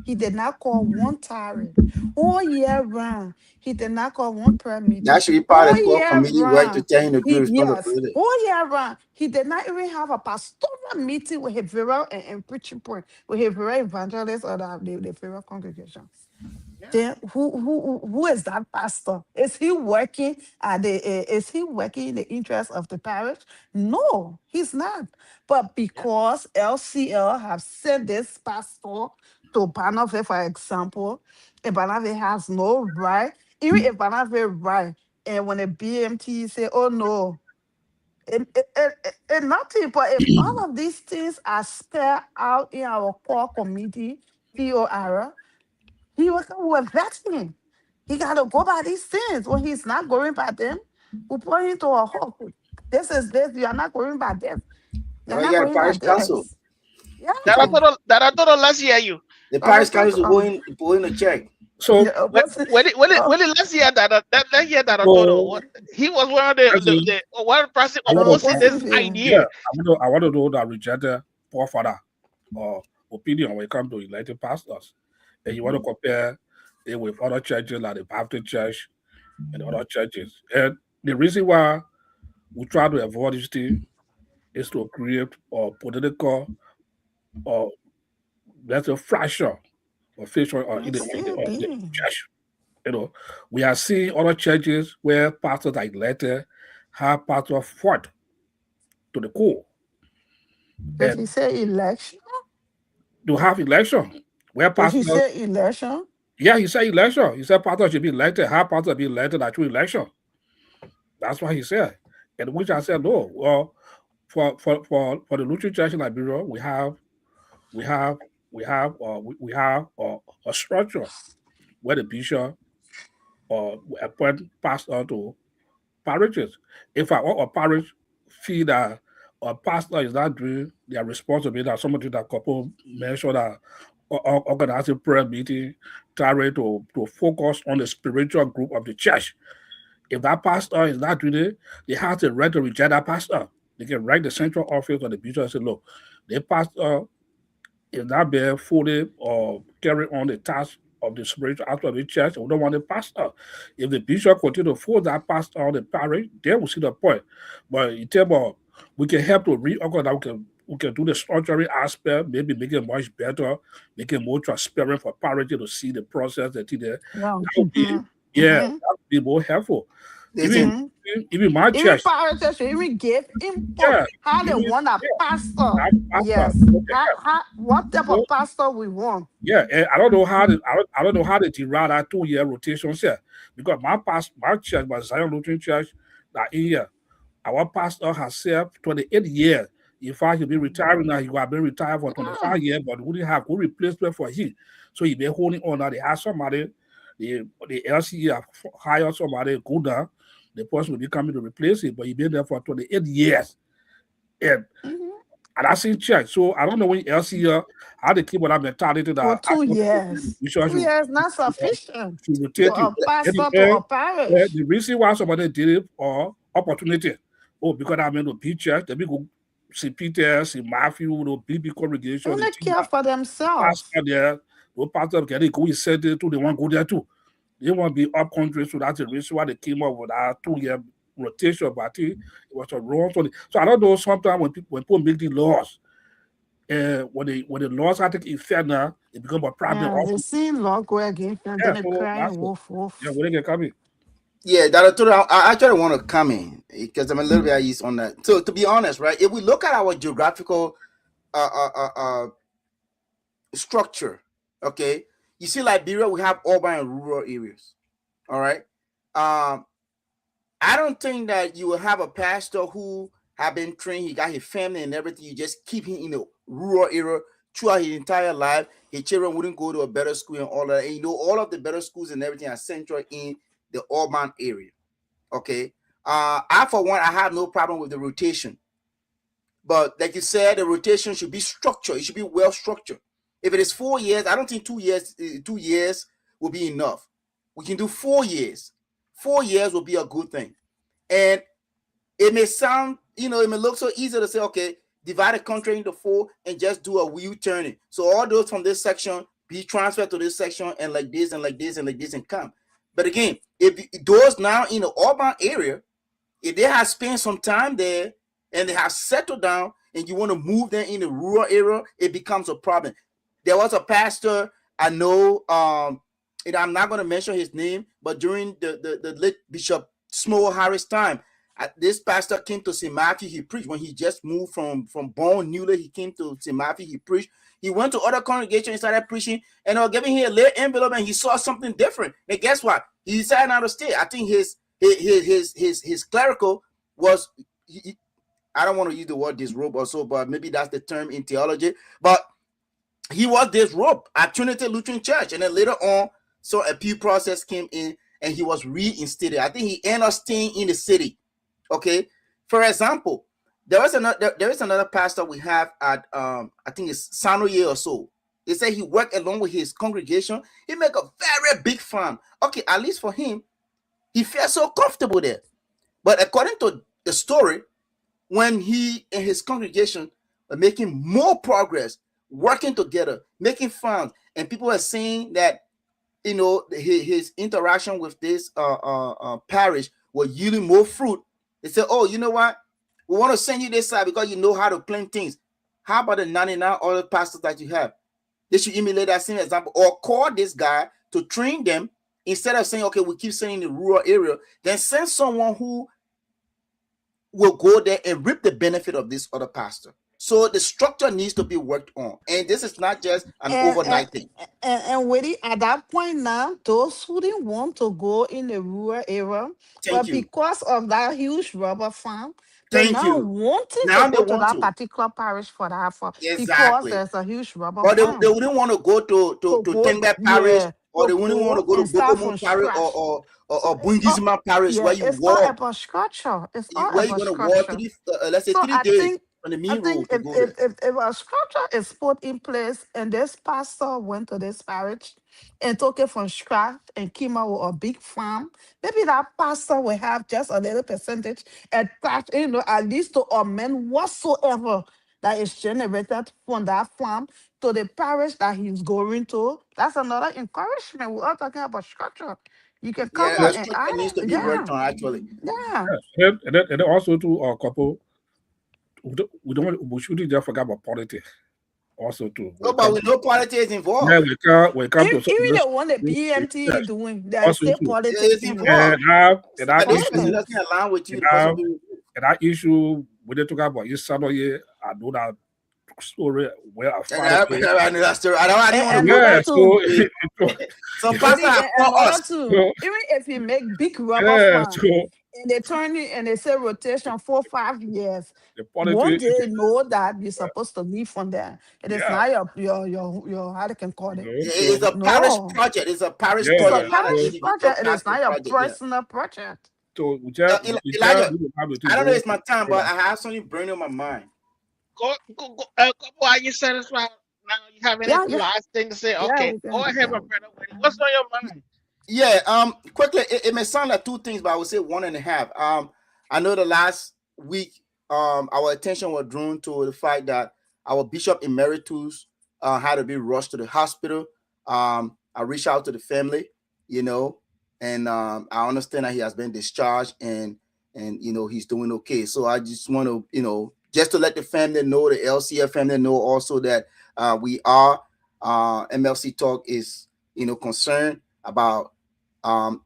He did not call one tyrant. All year round, he did not call one prayer meeting. that should be part All of the core year committee work to round, tell him to do yes, responsibility. all year round, he did not even have a pastoral meeting with his viral and preaching point, with his viral evangelist or the viral congregation. Yeah, Then who is that pastor? Is he working is he working in the interest of the parish? No, he's not. But yeah, because LCL have sent this pastor to Banave, for example, and Banave has no right, even if Banave right, and when the BMT say, oh no, nothing, but if all of these things are spelled out in our core committee, POR, he was vetting. He got to go by these things. When he's not going by them, we put him to a halt. This is this. You are not going by this. Now You're you not got a going by parish council. this. Yeah. that I thought let's hear you. The I parish thought, council going to check. So, yeah, what's it? When it let's hear let's hear that I thought so what he was one of actually, the one person I want No, to, opposing what's this it here? yeah, idea. I want to know that rejected poor father or opinion when it comes to elected pastors, and you want to compare it with other churches like the Baptist Church and other churches. And the reason why we try to avoid this thing is to create a political or let's say fracture or fissure or It's still in the being. church. You know, we are seeing other churches where pastors are elected have pastors fought to the core Did he and say election? to have election where Did he pastors. say election? Yeah, he said election. He said pastors should be elected. Have pastors be elected at through election. That's what he said. And which I said no. Well, for the Lutheran Church in Liberia, we have we have a structure where the bishop appoint pastor to parishes. If a parish feel that a pastor is not doing their responsibility, that somebody that couple mentioned that organizing prayer meeting, trying to focus on the spiritual group of the church. If that pastor is not doing it, they have the right to reject that pastor. They can write the central office or the bishop and say, look, the pastor is not being fully or carry on the task of the spiritual aspect of the church. We don't want the pastor. If the bishop continue to force that pastor on the parish, they will see the point. But in terms of we can help to reorganize, we can do the structuring aspect, maybe make it much better, make it more transparent for parents to see the process and thing there. Yeah. That would be, yeah, that would be more helpful. Even Listen, even my Even church, parishes should even give input yeah, how they even want a yeah, pastor. that pastor, Yes. yeah, How what type so of pastor we want. yeah, and I don't know how they derive that 2 year rotation here because my church, my Zion Lutheran Church, that in here, our pastor has served 28 years. In fact, he'll be retiring now. He would have been retired for Yeah. 25 years, but we didn't have good replacement for him. So he been holding on now. They have somebody, the LCE have hired somebody good now. The person will be coming to replace him, but he been there for 28 years. And Mhm. and I seen church. So I don't know when LCE how they keep on that mentality For that I two thought years. we should, 2 years not sufficient should to rotate you. a pastor to Anyway, a parish. the reason why somebody did it or opportunity. Oh, because I'm in the big church, let me go see Peter, see Matthew, big congregation, Only the team care for themselves. pastor there, no pastor get it, go, he said it too, they want to go there too. They want to be up country, so that's the reason why they came up with that 2 year rotation, but I think it was a wrong. So I don't know, sometimes when people make the laws, when the laws have to take effect now, it becomes a problem Yeah, they also. seen law go against them, then Yeah, they so crying that's it. wolf Yeah, wolf. when they get coming. yeah, that I actually want to come in because I'm a little bit used on that. So to be honest, right, if we look at our geographical uh, uh, uh, uh, structure, okay, you see Liberia, we have urban and rural areas. All right. Um, I don't think that you will have a pastor who have been trained, he got his family and everything. You just keep him in a rural area throughout his entire life. His children wouldn't go to a better school and all that. And all of the better schools and everything are central in the urban area. Okay. I for one, I have no problem with the rotation. But like you said, the rotation should be structured. It should be well structured. If it is 4 years, I don't think 2 years, 2 years will be enough. We can do 4 years. 4 years will be a good thing. And it may sound, it may look so easy to say, okay, divide the country into four and just do a wheel turning. So all those from this section be transferred to this section and like this and like this and like this and come. But again, if those now in the urban area, if they have spent some time there and they have settled down and you want to move them in the rural area, it becomes a problem. There was a pastor I know, and I'm not going to mention his name, but during the late Bishop Small Harris time, this pastor came to St. Matthew. He preached when he just moved from Bone Newly. He came to St. Matthew. He preached. He went to other congregations and started preaching, and they were giving him a little envelope, and he saw something different. And guess what? He decided not to stay. I think his clerical was. I don't want to use the word disrobe or so, but maybe that's the term in theology. But he was disrobed at Trinity Lutheran Church, and then later on, so a appeal process came in, and he was reinstated. I think he ended up staying in the city. Okay, for example, there is another pastor we have at I think it's Sanoye or so. They say he worked along with his congregation. He make a very big farm. Okay, at least for him, he felt so comfortable there. But according to the story, when he and his congregation were making more progress, working together, making funds, and people are saying that his interaction with this parish was yielding more fruit. They said, "Oh, you know what? We want to send you this side because you know how to plant things. How about the 99 other pastors that you have? They should emulate that same example or call this guy to train them instead of saying, okay, we keep sending the rural area, then send someone who will go there and reap the benefit of this other pastor. So the structure needs to be worked on. And this is not just an And and, overnight thing. and waiting at that point now, those who didn't want to go in the rural area, Thank but you. because of that huge rubber farm, they Thank now you. wanting to Now they go to want that to. particular parish for that for because Exactly. there's a huge rubber But they farm. wouldn't want to go To to go, Tengbe Parish, yeah, or to they wouldn't want go to go to and start Bokomo from Parish scratch. or So it's all, Bundizima Parish yeah, where you it's all walk, about structure. It's all where you're about going to walk structure. three, let's say So 3 days on the I main think road to go there. if a structure is put in place and this pastor went to this parish and took it from scratch and came out with a big farm, maybe that pastor will have just a little percentage attached, at least to amend whatsoever that is generated from that farm to the parish that he's going to. That's another encouragement. We're all talking about structure. You can come Yeah, out the and structure add needs to it. be worked Yeah, on actually. yeah. Yeah. And then also to a couple. we shouldn't just forget about politics also too. No, When it but come we to know politics is yeah, involved. when it come to some of Even those the one the BMT yes, doing, there's also still too. politics It's in it. And involved. that But this issue person Politics. doesn't align with you. and The person that do. and that issue when they talk about this Saturday, I know that story where I And found it. I know that story. I didn't want to And go another Yeah, there. too. so Some it, pastor Eddie, have and called another us. too. so Even if you make big rubber yeah, fund so and they turn it and they say rotation 4 5 years, the one politics, day know that you're supposed to leave from there. It is yeah, not your how they can call it. It's so a parish No. project. It's a parish It's a yeah, project, not an parish so individual project. It is pastor not your project. Yeah. personal project. we just Elijah, need to have the thing I don't know go it's my time, but further. I have something burning on my mind. Go, are you satisfied now? You have any Yeah, yeah, last thing to say? yeah, Okay, go ahead, my brother. What's on your mind? Yeah, quickly, it may sound like two things, but I would say one and a half. I know the last week, our attention was drawn to the fact that our Bishop Emeritus had to be rushed to the hospital. I reached out to the family, you know, and I understand that he has been discharged and he's doing okay. So I just want to, just to let the family know, the LCF family know also that we are MLC Talk is concerned about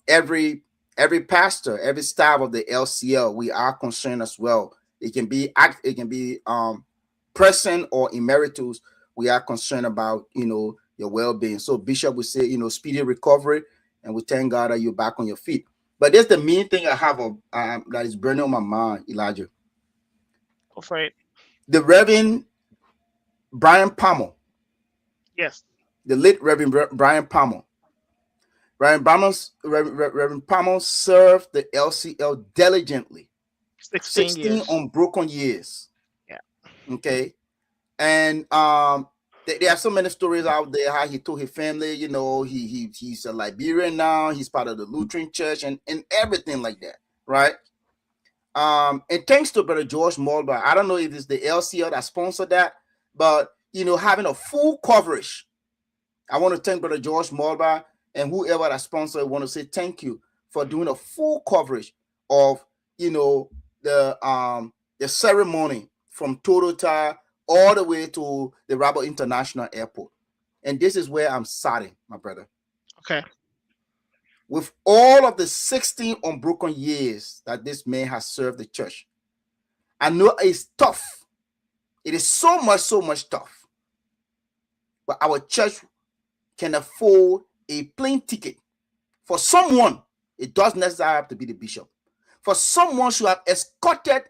every pastor, every staff of the LCL. We are concerned as well. It can be present or emeritus. We are concerned about your well-being. So Bishop would say speedy recovery, and we thank God that you're back on your feet. But there's the main thing I have that is burning on my mind, Elijah. Go for it. The Reverend Brian Palmer, Yes, the late Reverend Brian Palmer. Reverend Palmer served the LCL diligently, 16 16 years. unbroken years. Yeah. Okay. And there are so many stories out there how he told his family, he's a Liberian now, he's part of the Lutheran Church and everything like that, right? And thanks to Brother George Mulber, I don't know if it's the LCL that sponsored that, but having a full coverage. I want to thank Brother George Mulber and whoever that sponsored. I want to say thank you for doing a full coverage of the ceremony from Toronto all the way to the Rabat International Airport. And this is where I'm starting, my brother. Okay. With all of the 16 unbroken years that this man has served the church, I know it's tough. It is so much tough. But our church can afford a plane ticket for someone. It doesn't necessarily have to be the bishop. For someone should have escorted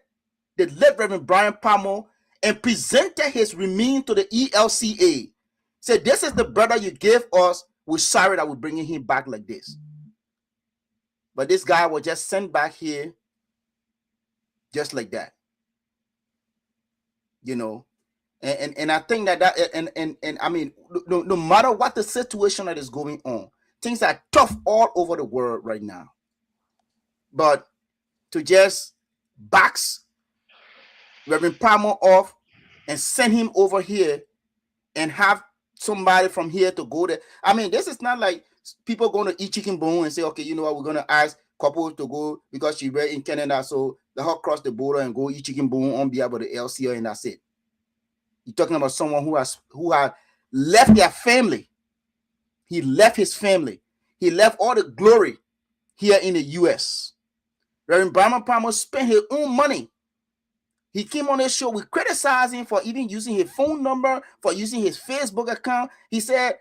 the late Reverend Brian Palmer and presented his remains to the ELCA. Said, this is the brother you gave us. We're sorry that we're bringing him back like this. But this guy was just sent back here just like that. And I think that and I mean, no matter what the situation that is going on, things are tough all over the world right now. But to just box Reverend Palmer off and send him over here and have somebody from here to go there. I mean, this is not like people going to eat chicken bone and say, okay, you know what, we're going to ask couples to go because she read in Canada, so they all cross the border and go eat chicken bone on behalf of the LCL, and that's it. You're talking about someone who has left their family. He left his family. He left all the glory here in the U.S. Reverend Brian Palmer spent his own money. He came on this show. We criticized him for even using his phone number, for using his Facebook account. He said,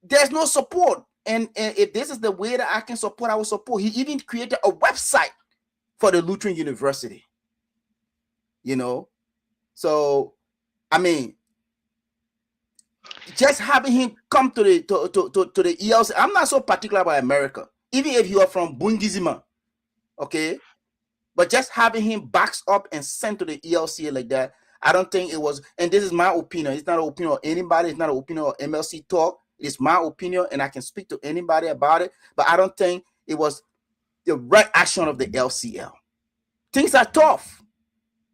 there's no support. And if this is the way that I can support, I will support. He even created a website for the Lutheran University. So I mean, just having him come to the ELC. I'm not so particular about America, even if you are from Bungizima, okay. But just having him boxed up and sent to the ELCA like that, I don't think it was. And this is my opinion. It's not an opinion of anybody. It's not an opinion of MLC Talk. It's my opinion, and I can speak to anybody about it. But I don't think it was the right action of the LCL. Things are tough,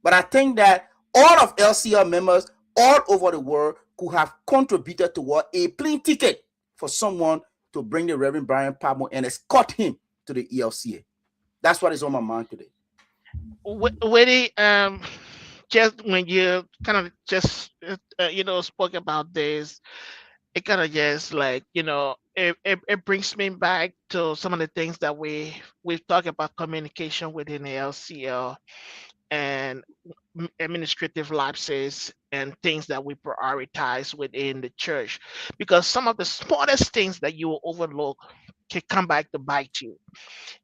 but I think that all of LCL members all over the world could have contributed toward a plane ticket for someone to bring the Reverend Brian Palmer and escort him to the ELCA. That's what is on my mind today. Willie, just when you kind of just spoke about this, it kind of just like it brings me back to some of the things that we've talked about communication within the LCL and administrative lapses and things that we prioritize within the church, because some of the smallest things that you will overlook can come back to bite you.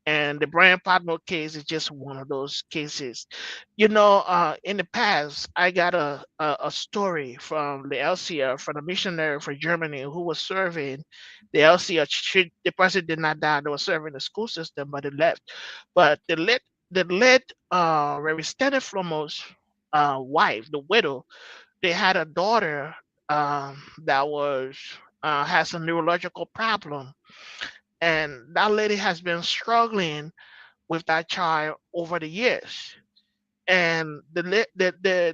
And the Brian Partner case is just one of those cases. In the past, I got a story from the LCR, from a missionary from Germany who was serving the LCR. The person did not die, they were serving the school system, but they left. But the late Reverend Stanislaus' wife, the widow, they had a daughter that was has a neurological problem, and that lady has been struggling with that child over the years. And the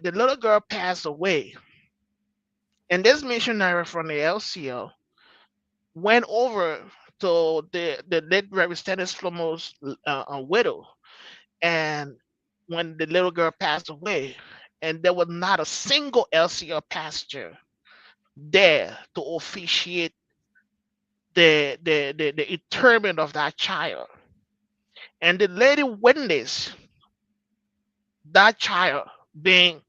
little girl passed away. And this missionary from the LCO went over to the late Reverend Stanislaus' widow. And when the little girl passed away, and there was not a single LCO pastor there to officiate the interment of that child. And the lady witnessed that child being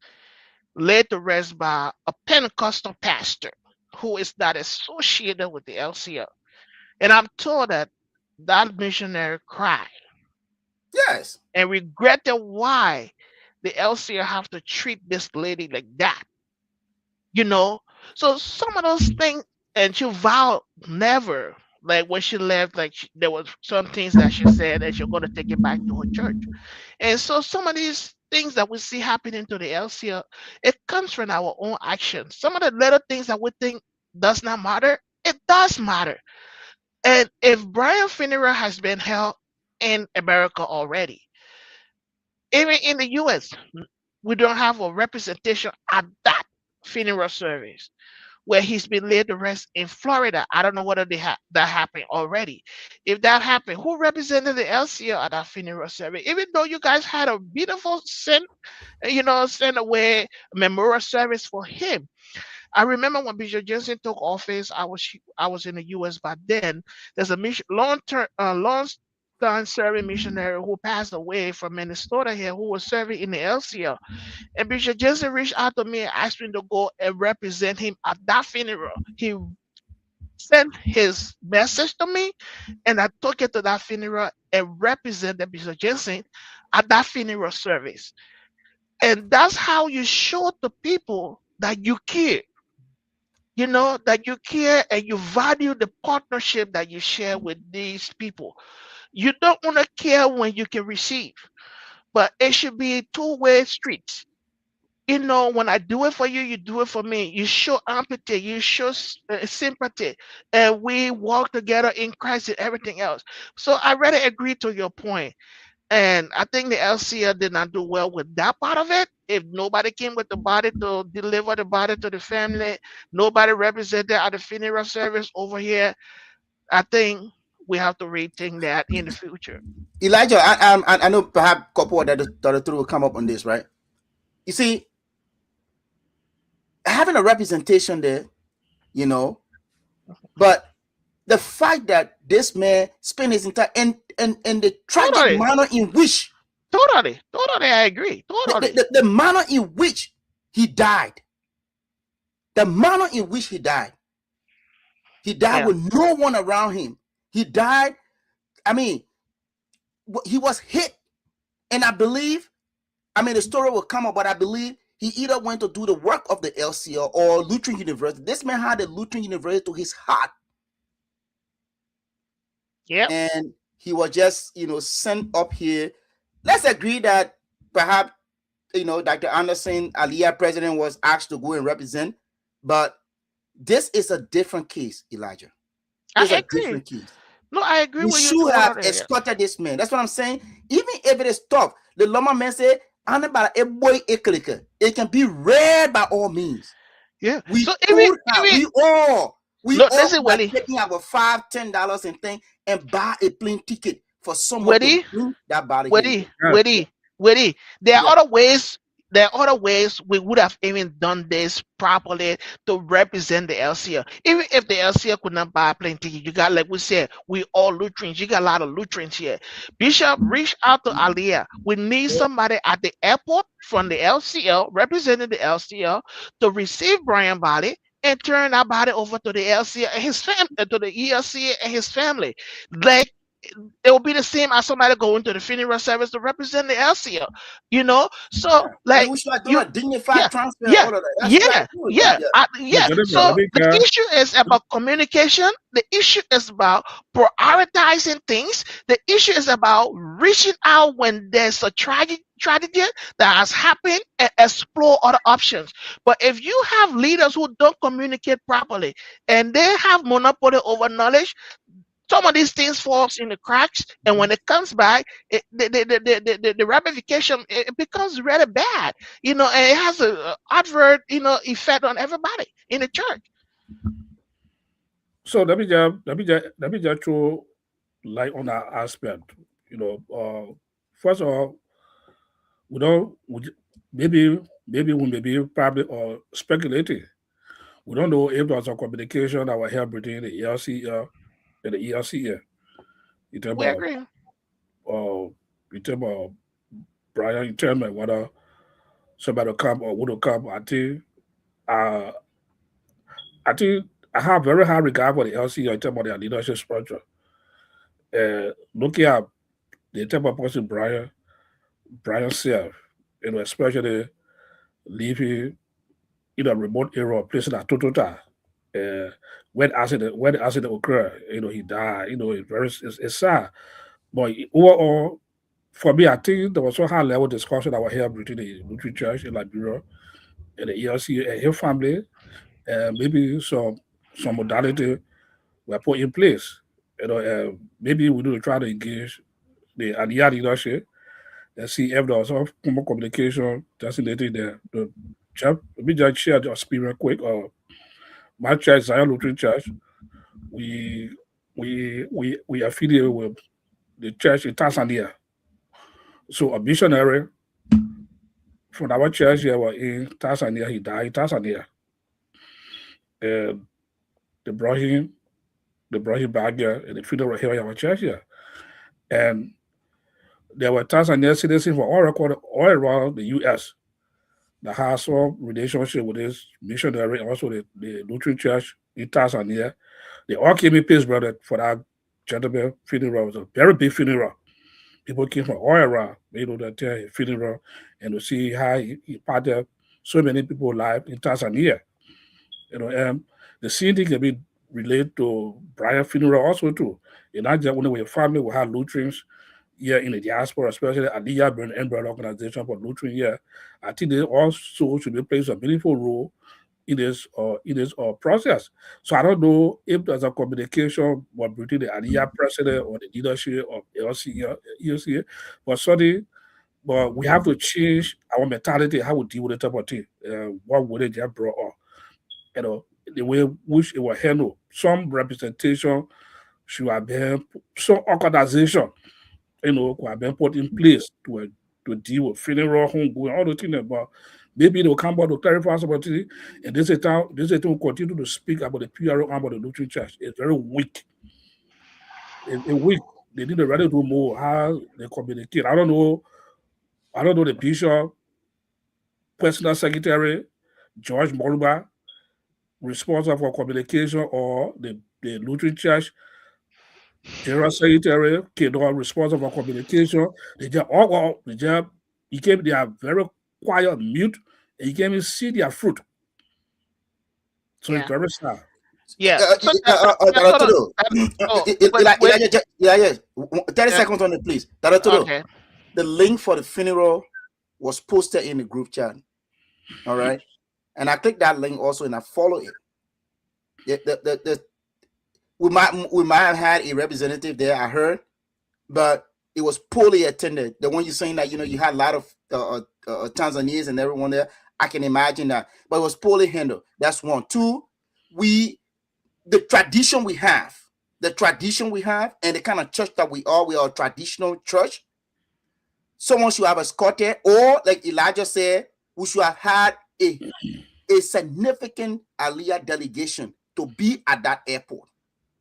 laid to rest by a Pentecostal pastor who is not associated with the LCO. And I'm told that that missionary cried Yes. and regretted why the LCO have to treat this lady like that. You know, so some of those things, and she vowed never. Like when she left, like there was some things that she said, and she's going to take it back to her church. And so some of these things that we see happening to the LCL, it comes from our own actions. Some of the little things that we think does not matter, it does matter. And if Brian funeral has been held in America already, even in the US, we don't have a representation at that funeral service where he's been laid to rest in Florida. I don't know whether that happened already. If that happened, who represented the LCL at that funeral service? Even though you guys had a beautiful send away memorial service for him. I remember when Bishop Johnson took office. I was in the U.S. back then. There's a long time serving missionary who passed away from Minnesota here, who was serving in the LCL. And Bishop Johnson reached out to me and asked me to go and represent him at that funeral. He sent his message to me, and I took it to that funeral and represented Bishop Johnson at that funeral service. And that's how you show to people that you care. That you care and you value the partnership that you share with these people. You don't want to care when you can receive, but it should be two-way streets. When I do it for you, you do it for me. You show empathy, you show sympathy, and we walk together in Christ and everything else. So I really agree to your point. And I think the LCL did not do well with that part of it. If nobody came with the body to deliver the body to the family, nobody represented at the funeral service over here, I think we have to rethink that in the future. Elijah, I know perhaps a couple of the other two will come up on this, right? You see, having a representation there, but the fact that this man spent his entire and the tragic manner in which totally, I agree. Totally. The manner in which he died. The manner in which he died. He died with no one around him. He died, he was hit. And I believe, the story will come up, but I believe he either went to do the work of the LCL or Lutheran University. This man had the Lutheran University to his heart. Yeah. And he was just, sent up here. Let's agree that perhaps, Dr. Anderson, Aliyah president, was asked to go and represent. But this is a different case, Elijah. It's a different case. No, I agree with you. You should have escorted this man. That's what I'm saying. Even if it is tough, the Loma man said, it can be read by all means. Yeah. We so all taking our $5-10 and thing and buy a plane ticket for someone to bring that body. There are other ways there are other ways we would have even done this properly to represent the LCL. Even if the LCL could not buy a plane ticket, you got, like we said, we all Lutherans. You got a lot of Lutherans here. Bishop, reach out to Aliyah. We need somebody at the airport from the LCL, representing the LCL, to receive Brian body and turn that body over to the LCL and his family, to the ELCA and his family. Like, it will be the same as somebody going to the funeral service to represent the LCL, you know. So, Yeah. And like, we should have done you, a dignified yeah, transfer, yeah, all of that. That's what I yeah, do. Yeah, yeah, yeah. But yeah. Jennifer, let So me the issue is about communication. The issue is about prioritizing things. The issue is about reaching out when there's a tragedy that has happened and explore other options. But if you have leaders who don't communicate properly and they have monopoly over knowledge, some of these things falls in the cracks, and when it comes back, the ramification, it becomes really bad, and it has a adverse, effect on everybody in the church. so let me just throw light on that aspect. You know, first of all, we don't we, ju- maybe we may be probably or speculating. We don't know if there's a communication that was held between the ELCA and the ELCA. You talk We about agree. uh you talk about Brian, you tell me whether somebody will come or would come. Uh I think I have very high regard for the LCA in terms of their leadership structure. Looking at the type of person Brian self, especially living in a remote area, place like Totota, uh, when the accident occurred, he died. It's sad. But overall, for me, I think there was a high level discussion that was held between the Lutheran Church in Liberia and the ELC and his family, and maybe some modality were put in place. Maybe we need to try to engage the Aliyah leadership and see if there was some more communication that's in the church. Let me just share the experience quick. My church, Zion Lutheran Church, we we affiliate with the church in Tanzania. So a missionary from our church here was in Tanzania. He died in Tanzania, and they brought him they brought him back here, and the funeral here in our church here. And there were Tanzanian citizens from all around the U.S. that has some relationship with this missionary, also the Lutheran Church in Tanzania. They all came in Pittsburgh for that gentleman funeral. It was a very big funeral. People came from all around, to attend his funeral and to see how he impacted so many people's lives in Tanzania. And the same thing can be related to Brian's funeral also too. And not just when we family, we have Lutherans here in the diaspora, especially Aliyah Burn and Brother Organization for Lutheran here. I think they also should be plays a meaningful role in this process. So I don't know if there's a communication between the Aliyah president or the leadership of LCA, but sorry, but we have to change our mentality, how we deal with the type of thing. What would they just brought up? The way which it was handled. Some representation should have been, some organization, could have been put in place to deal with funeral, homegoing, all the things. But maybe they'll come out to clarify some of it. And this is will continue to speak about the PRO and about the Lutheran Church. It's very weak. It's weak. They need to rather do more how they communicate. I don't know the bishop, personal secretary, George Moruba, responsible for communication, or the Lutheran Church general secretary, Kedor, responsible for communication. They just became, they are very quiet, mute, and you can't even see their fruit. So it's Yeah, very sad. yeah. So, hold on. Arturo, Oh, wait. yeah, yeah. 30 Yeah. seconds on it, please. Arturo, Okay. the link for the funeral was posted in the group chat. All right. And I clicked that link also and I follow it. We might have had a representative there, I heard, but it was poorly attended. The one you're saying that you had a lot of Tanzanians and everyone there. I can imagine that, but it was poorly handled. That's one. Two, the tradition we have, and the kind of church that we are a traditional church. Someone should have escorted, or like Elijah said, we should have had a significant Aliyah delegation to be at that airport,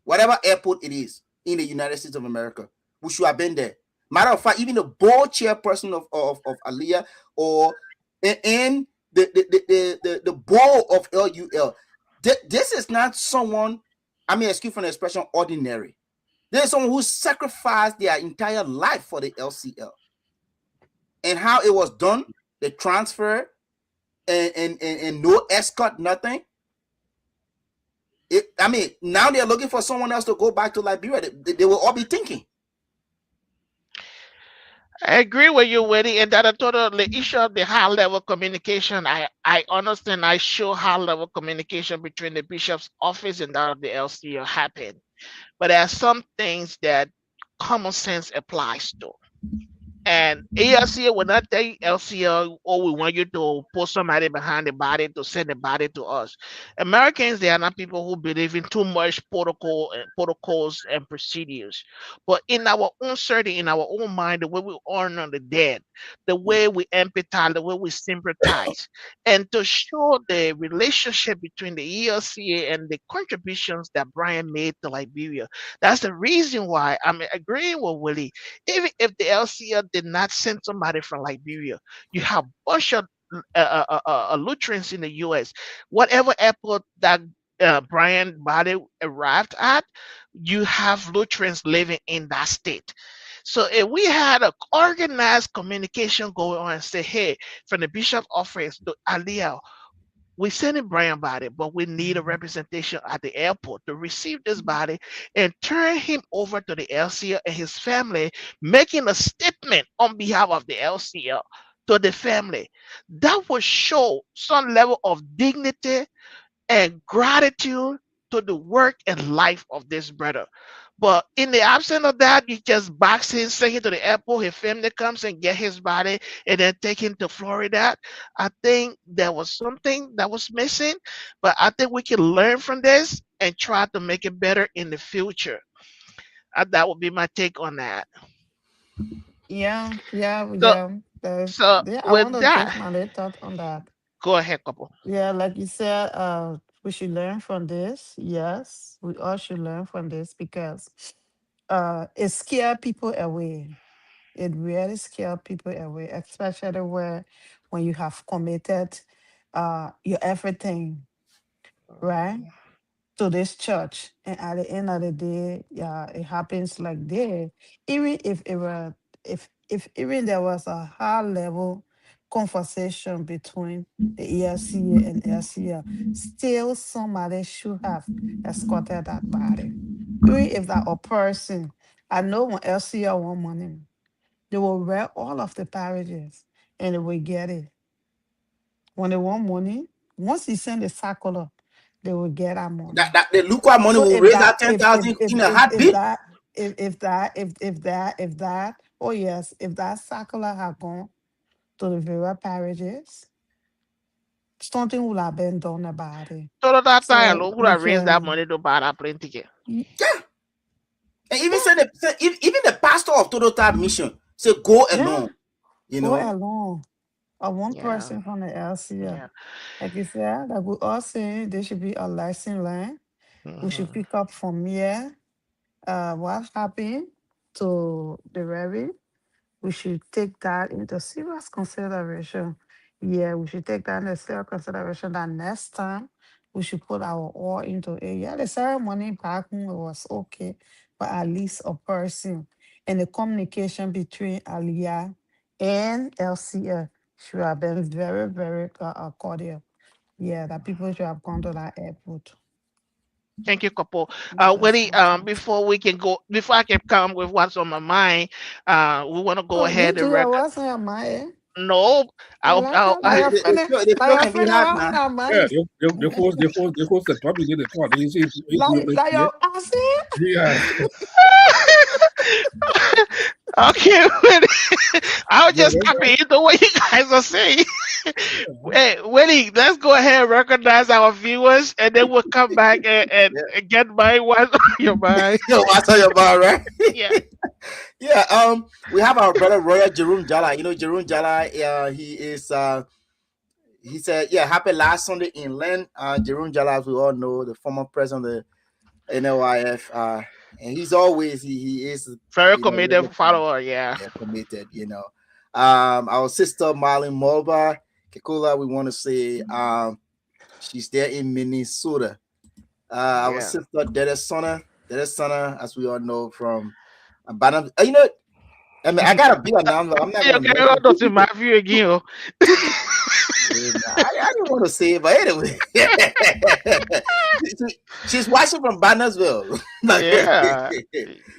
whatever airport it is in the United States of America. We should have been there. Matter of fact, even the board chairperson of Aliyah, or in the board of LUL. This is not someone, I mean, excuse for the expression, ordinary. This is someone who sacrificed their entire life for the LCL. And how it was done, the transfer, and no escort, nothing. I mean, now they're looking for someone else to go back to Liberia. They will all be thinking. I agree with you, Wendy, and that I total the issue of the high level communication. I understand. I show high level communication between the bishop's office and that of the LCO happen, but there are some things that common sense applies to. And ALCL will not tell LCL, oh, we want you to put somebody behind the body to send the body to us. Americans, they are not people who believe in too much protocols and procedures. But in our own certainty, in our own mind, the way we honor the dead, the way we empathize, the way we sympathize, and to show the relationship between the ELCA and the contributions that Brian made to Liberia. That's the reason why I'm agreeing with Willie. Even if the LCL did not send somebody from Liberia, you have a bunch of Lutherans in the U.S. Whatever airport that Brian Body arrived at, you have Lutherans living in that state. So if we had an organized communication going on and say, hey, from the bishop's office to Aliyah, we send in Brian body, but we need a representation at the airport to receive this body and turn him over to the LCL and his family, making a statement on behalf of the LCL to the family. That would show some level of dignity and gratitude to the work and life of this brother. But in the absence of that, you just box him, send him to the airport, his family comes and get his body and then take him to Florida. I think there was something that was missing, but I think we can learn from this and try to make it better in the future. That would be my take on that. Yeah, yeah, So, yeah. so Yeah, I want with to give that, my little thought on that. go ahead, couple. Yeah, like you said, we should learn from this. Yes, we all should learn from this because it scare people away. It really scare people away, especially where when you have committed your everything, right? To this church, and at the end of the day, yeah, it happens like this. Even if it were, if even there was a high level conversation between the ESCA and LCA, still somebody should have escorted that body. Even if that a person, I know when LCA want money, they will read all of the parishes and they will get it. When they want money, once you send a circular, they will get our money. That the Luqua money So will if raise that that 10,000 in a heartbeat. if that oh yes, if that circular had gone to the various parishes, something would have been done about it. So that time, So who would we have raised that can money to buy that plane ticket? y- Yeah. And even yeah, even the pastor of Total Time Mission say go yeah, alone. You go know, along. A one Yeah, person from the LCA. yeah. Like you said, like we all say there should be a lesson learned. We should Hmm. pick up from here what happened to the Reverend. We should take that into serious consideration. Yeah, we should take that into serious consideration that next time we should put our all into it. Yeah, the ceremony back home was okay, but at least a person and the communication between Aliyah and LCA should have been very, very cordial. Yeah, that people should have gone to that airport. Thank you, couple. That's Willie, my thought. before we can go, before I can come with what's on my mind, we want to go Oh, you ahead do and your what's on your mind? no, Like your feeling, the like flow your can be feeling hard on now. your Yeah, mind. they host the topic in the thought. They say, Like your I see. yeah, okay, I was yeah, just copying the way you guys are saying. Hey, Willie, let's go ahead and recognize our viewers, and then we'll come back Yeah. and get my what's on your mind. Yo, I tell you about right. Yeah. Yeah, we have our brother Royal Jerome Jala. You know Jerome Jala, he is he said, yeah, happened last Sunday in Lent. Jerome Jala, as we all know, the former president of the NLIF, and he's always he is Very really committed follower, yeah. committed. Our sister Marlene Mulba Kekula, we want to say she's there in Minnesota. Our Yeah. sister Dedesona, as we all know from Banana. I mean, I got a big announcement. I'm not You gonna can mention go two to people. Matthew again. Oh. Two people. I didn't want to say it, but anyway, she's watching from Bannersville. Yeah.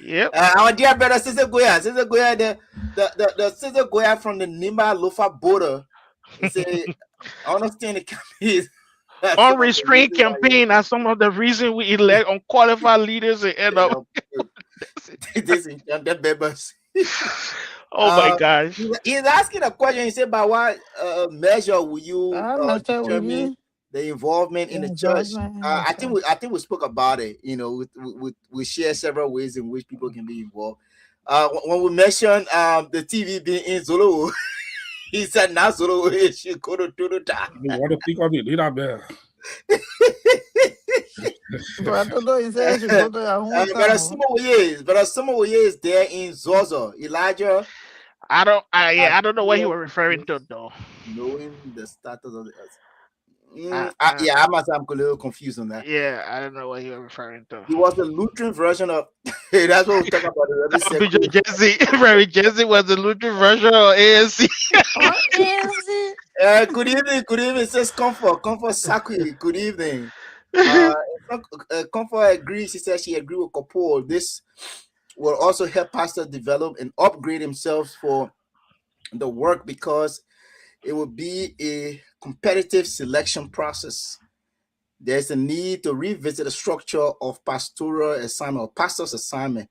Yep. Our dear brother Sister Goya, the Sister Goya from the Nima Lofa border. He say, I understand the campaign. Some of the Unrestrained reasons why campaign are some of the reason we elect unqualified leaders and end up. disenchanted members. Oh my gosh. He's asking a question. He said, by what measure will you I matter with determine you. the involvement in the church? Involvement in the I church. think we spoke about it. We share several ways in which people can be involved. When we mentioned the TV being in Zulu, he said, "Now Zulu is you go to do that." You want to pick on the leader there. But I don't know. He said I should go to a hometown. But Samoye is there in Zozo. Elijah, I don't know what he was referring to though. knowing the status of the earth. I- I'm a little confused on that. Yeah, I don't know what he was referring to. He was the Lutheran version of. That's what we talk about. Bishop Jesse, Very Jesse was the Lutheran version of ANC. Oh, is it? Good evening. It says Comfort Sakui. Good evening. Comfort agrees. She says she agrees with Kopol. This will also help Pastor develop and upgrade himself for the work because it will be a competitive selection process. There's a need to revisit the structure of pastoral assignment or pastor's assignment.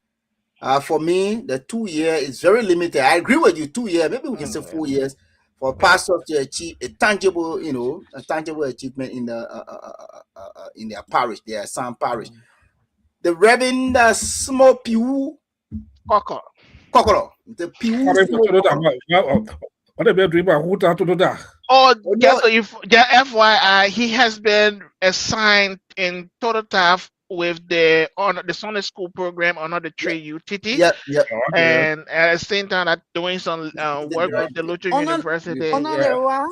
For me, the 2 year is very limited. I agree with you. 2 years, maybe we can say 4 years for pastors to achieve a tangible achievement in their parish, their assigned parish. The Reverend Small Pew Koko. Kokoro, the Pew. What about dream about who to do that? Oh, just so FYI, he has been assigned in total staff with the Sunday school program under the tree UTT. Yep. And at the same time, I'm doing some work with the Lutheran University. Honor the what?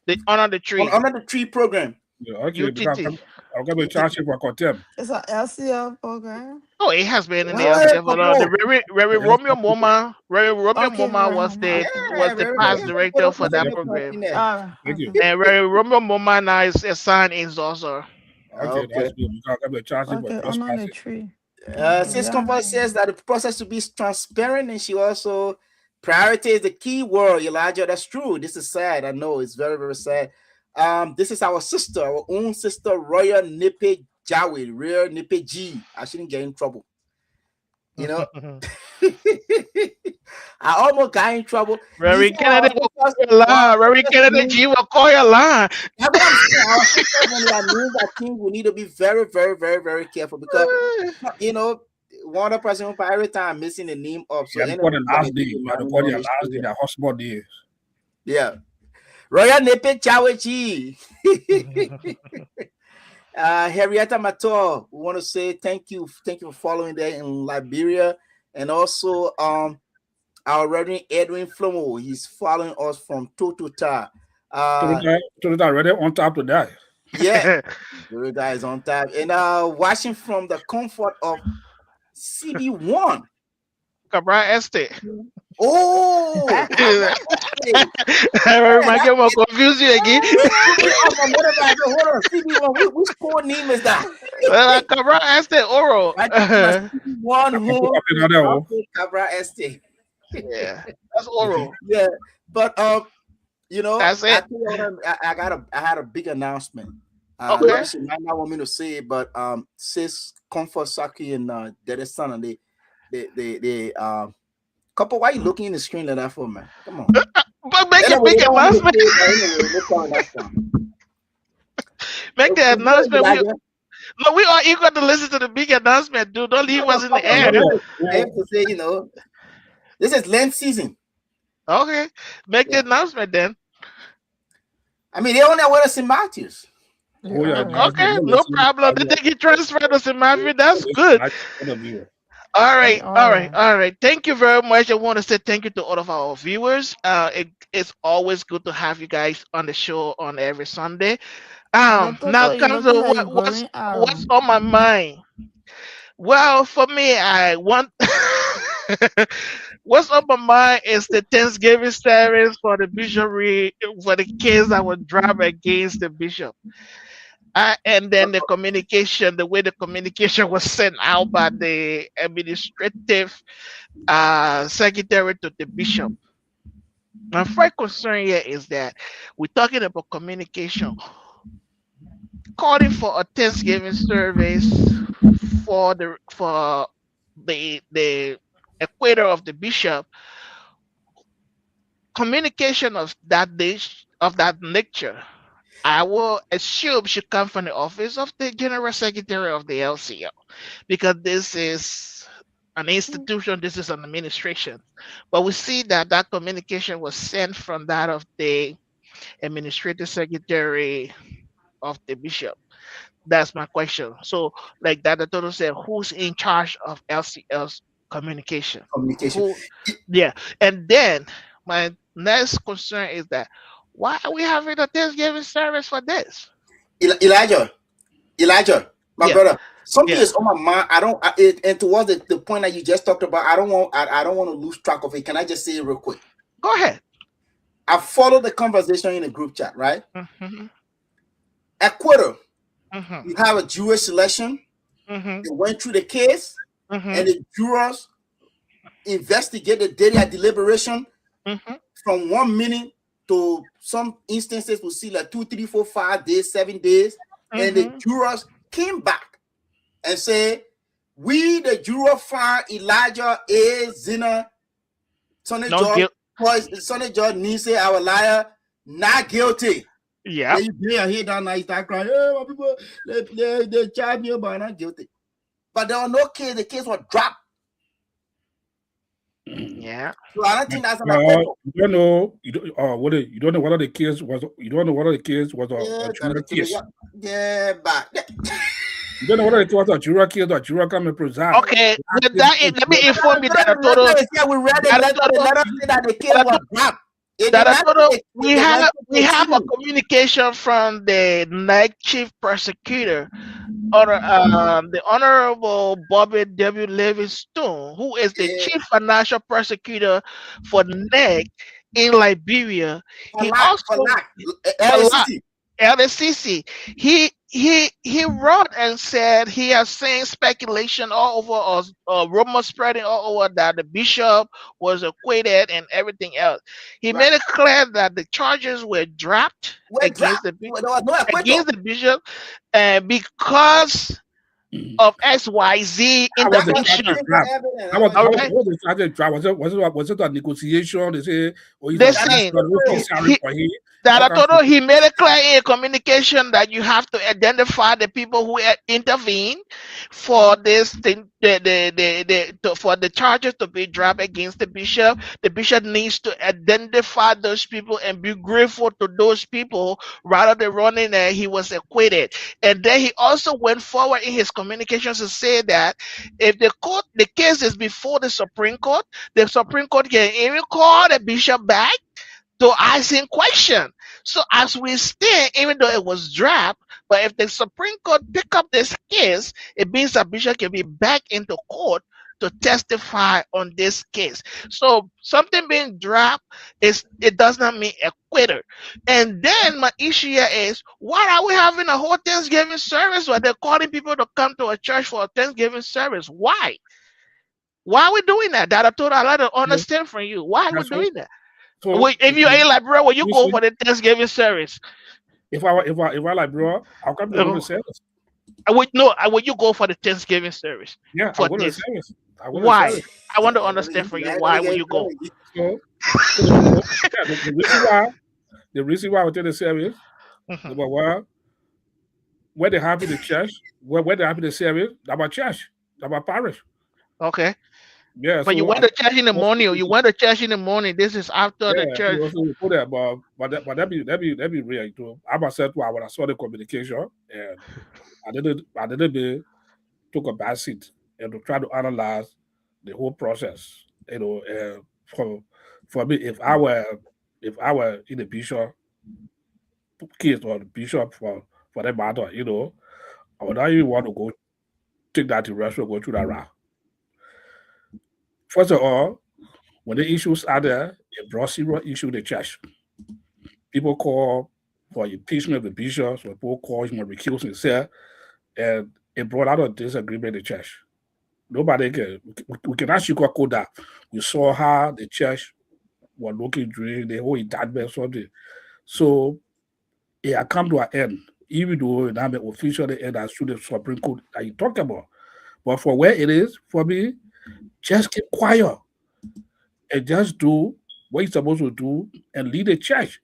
The Honor the Tree. Under the tree program. Yeah, okay, UTT. I'm going to charge you for contempt. It's an LCL program. Oh, it has been in the Yeah, LCF. The Reverend Romeo Moma, was the past director for that program. Thank you. And Reverend Romeo Moma now is assigned in Zozo. Okay, that's good. Because I'm going to charge you for Okay, honor the trespassing. tree. Sis Comfort says that the process to be transparent, and she also priority is the key word, Elijah. That's true. This is sad. I know it's very, very sad. This is our sister, our own sister, Royal Nipe Jawi, Real Nipe G. I shouldn't get in trouble. I almost got in trouble. Reverend Kennedy will call your line. Reverend Kennedy G will call your line. That's what I'm saying. Our sisters, when they are named, I think we need to be very, very, very, very careful because one other person by every time missing the name up. So You have to call the last day. You have to call your last day, the hotspot day. Yeah. Royal Nepe Chawechi. Henrietta Mator, we want to say thank you for following there in Liberia, and also our Reverend Edwin Flomo, he's following us from Totota. Totota already on top to die. Yeah, the guy is on top, and watching from the comfort of CB1. Cabral Estate. Oh, I get more confused again. Hold on, CB1. Which code name is that? Cabral Estate Oro. One who Cabral Estate. Yeah, that's Oro. Yeah, but that's it. I had a big announcement. Okay. She might not want me to say it, but sis Comfort Saki and Dedesana, they couple, why are you looking in the screen like that for, man? Come on. But make a big announcement. Make the announcement. We are eager to listen to the big announcement, dude. Don't leave us in the air. I have to say, this is Lent season. Okay. Make the announcement then. I mean, they only went to St. Matthews. Oh You're yeah, all right. that's the Okay, one no that's problem. They take you transfer to St. Matthew. That's this good. point of view. All right, You're all all right, right. all right. Thank you very much. I want to say thank you to all of our viewers. It's always good to have you guys on the show on every Sunday. And the Now Toto, you comes to looking like you what's going what's on my mind. Well, for me, I want what's on my mind is the Thanksgiving service for the bishopry for the kids that were drop against the bishop. And then the communication, the way the communication was sent out by the administrative secretary to the bishop. My first concern here is that we're talking about communication, calling for a Thanksgiving service for the equator of the bishop. Communication of that dish of that nature, I will assume should come from the office of the general secretary of the LCO, because this is an institution, this is an administration. But we see that that communication was sent from that of the administrative secretary of the bishop. That's my question. So, like that, the total said, who's in charge of LCL's communication? Communication. Who? Yeah. And then my next concern is that why are we having a Thanksgiving service for this? Elijah, Elijah, my Yeah. brother. Something Yeah. is on my mind. And towards the point that you just talked about, I don't want to lose track of it. Can I just say it real quick? Go ahead. I followed the conversation in the group chat, right? Mm-hmm. Ecuador, Mm-hmm. you have a Jewish selection. Mm-hmm. They went through the case, Mm-hmm. and the jurors investigate the daily deliberation Mm-hmm. from 1 minute to some instances we see like 2, 3, 4, 5 days, 7 days, and the Mm-hmm. jurors came back and said, "We, the juror, find Elijah A. Zina, Sonny No George, guilt. Sonny George Nise, our liar, not guilty." Yeah. Then you play a hit down now, you start crying, "Hey, my people, they charge me but not guilty." But there was no case, the case was dropped. Yeah. So I don't think that's an acquittal. You don't know. You don't. You don't know whether the case was. You don't know whether the case was Yeah, a juror case. but You don't know whether it was a juror case or a juror come and preside. Okay. Let me inform you that the a total letter is here. We read that a the total letter say that the case that was dropped. It that did I not told say her the case went we to have a appeal. communication from the night chief prosecutor, the Honorable Bobby W. Livingstone, who is the Yeah, chief financial prosecutor for NEC in Liberia. He for also lack, for lot LACC. LCC. He wrote and said he has seen speculation all over us, rumors spreading all over that the bishop was acquitted and everything else. He Right. made it clear that the charges were dropped Were dropped. There was no acquittal. against the bishop, because of XYZ How was the Because charge intervention. physical draft? evidence. How was All how was, right, how was the charge draft? Was it a negotiation? They say, oh, he's a they're he's That's saying a okay acquittal. salary for him. that How I can told her he made it clear in communication that you have to identify the people who intervene for this thing, for the charges to be dropped against the bishop. The bishop needs to identify those people and be grateful to those people rather than running that he was acquitted. And then he also went forward in his communications to say that if the case is before the Supreme Court can even call the bishop back to ask him question. So as we stand, even though it was dropped, but if the Supreme Court pick up this case, it means that Bishop can be back into court to testify on this case. So something being dropped it does not mean acquitted. And then my issue here is, why are we having a whole Thanksgiving service where they're calling people to come to a church for a Thanksgiving service? Why? Why are we doing that? That I told I like to yeah, understand from you. Why are we that's so doing that? so If you're in Liberia, will you you go see, for the Thanksgiving service? if I like bro, I'll come to go to the Uh, service. will you go for the Thanksgiving service Yeah, I'll for go to the this? service. I'll go to the Why? service. I want to understand from you. Why will you go? So yeah, the reason why I went to the service, Mhm. number one, where they have in the church, where they have in the service, about church, about parish. Okay. Yeah, But you so went to church in the morning, or you went to church in the morning. This is after the yeah, he church. also put that, but that be real too. I myself too, when I saw the communication, and I didn't took a back seat and to try to analyze the whole process. For me, if I were in the bishop case or the bishop for that matter, I would not even want to go take that direction, go through that route. First of all, when the issues are there, it brought serious issue in the church. People call for impeachment of the bishops, or people call him to recuse himself, and it brought out a disagreement in the church. Nobody can, we cannot sugarcoat that. We saw how the church was looking during the whole indictment, something. So it had come to an end, even though it had been officially end as through the Supreme Court that you talked about. But for where it is, for me, just keep quiet and just do what you're supposed to do and lead the church.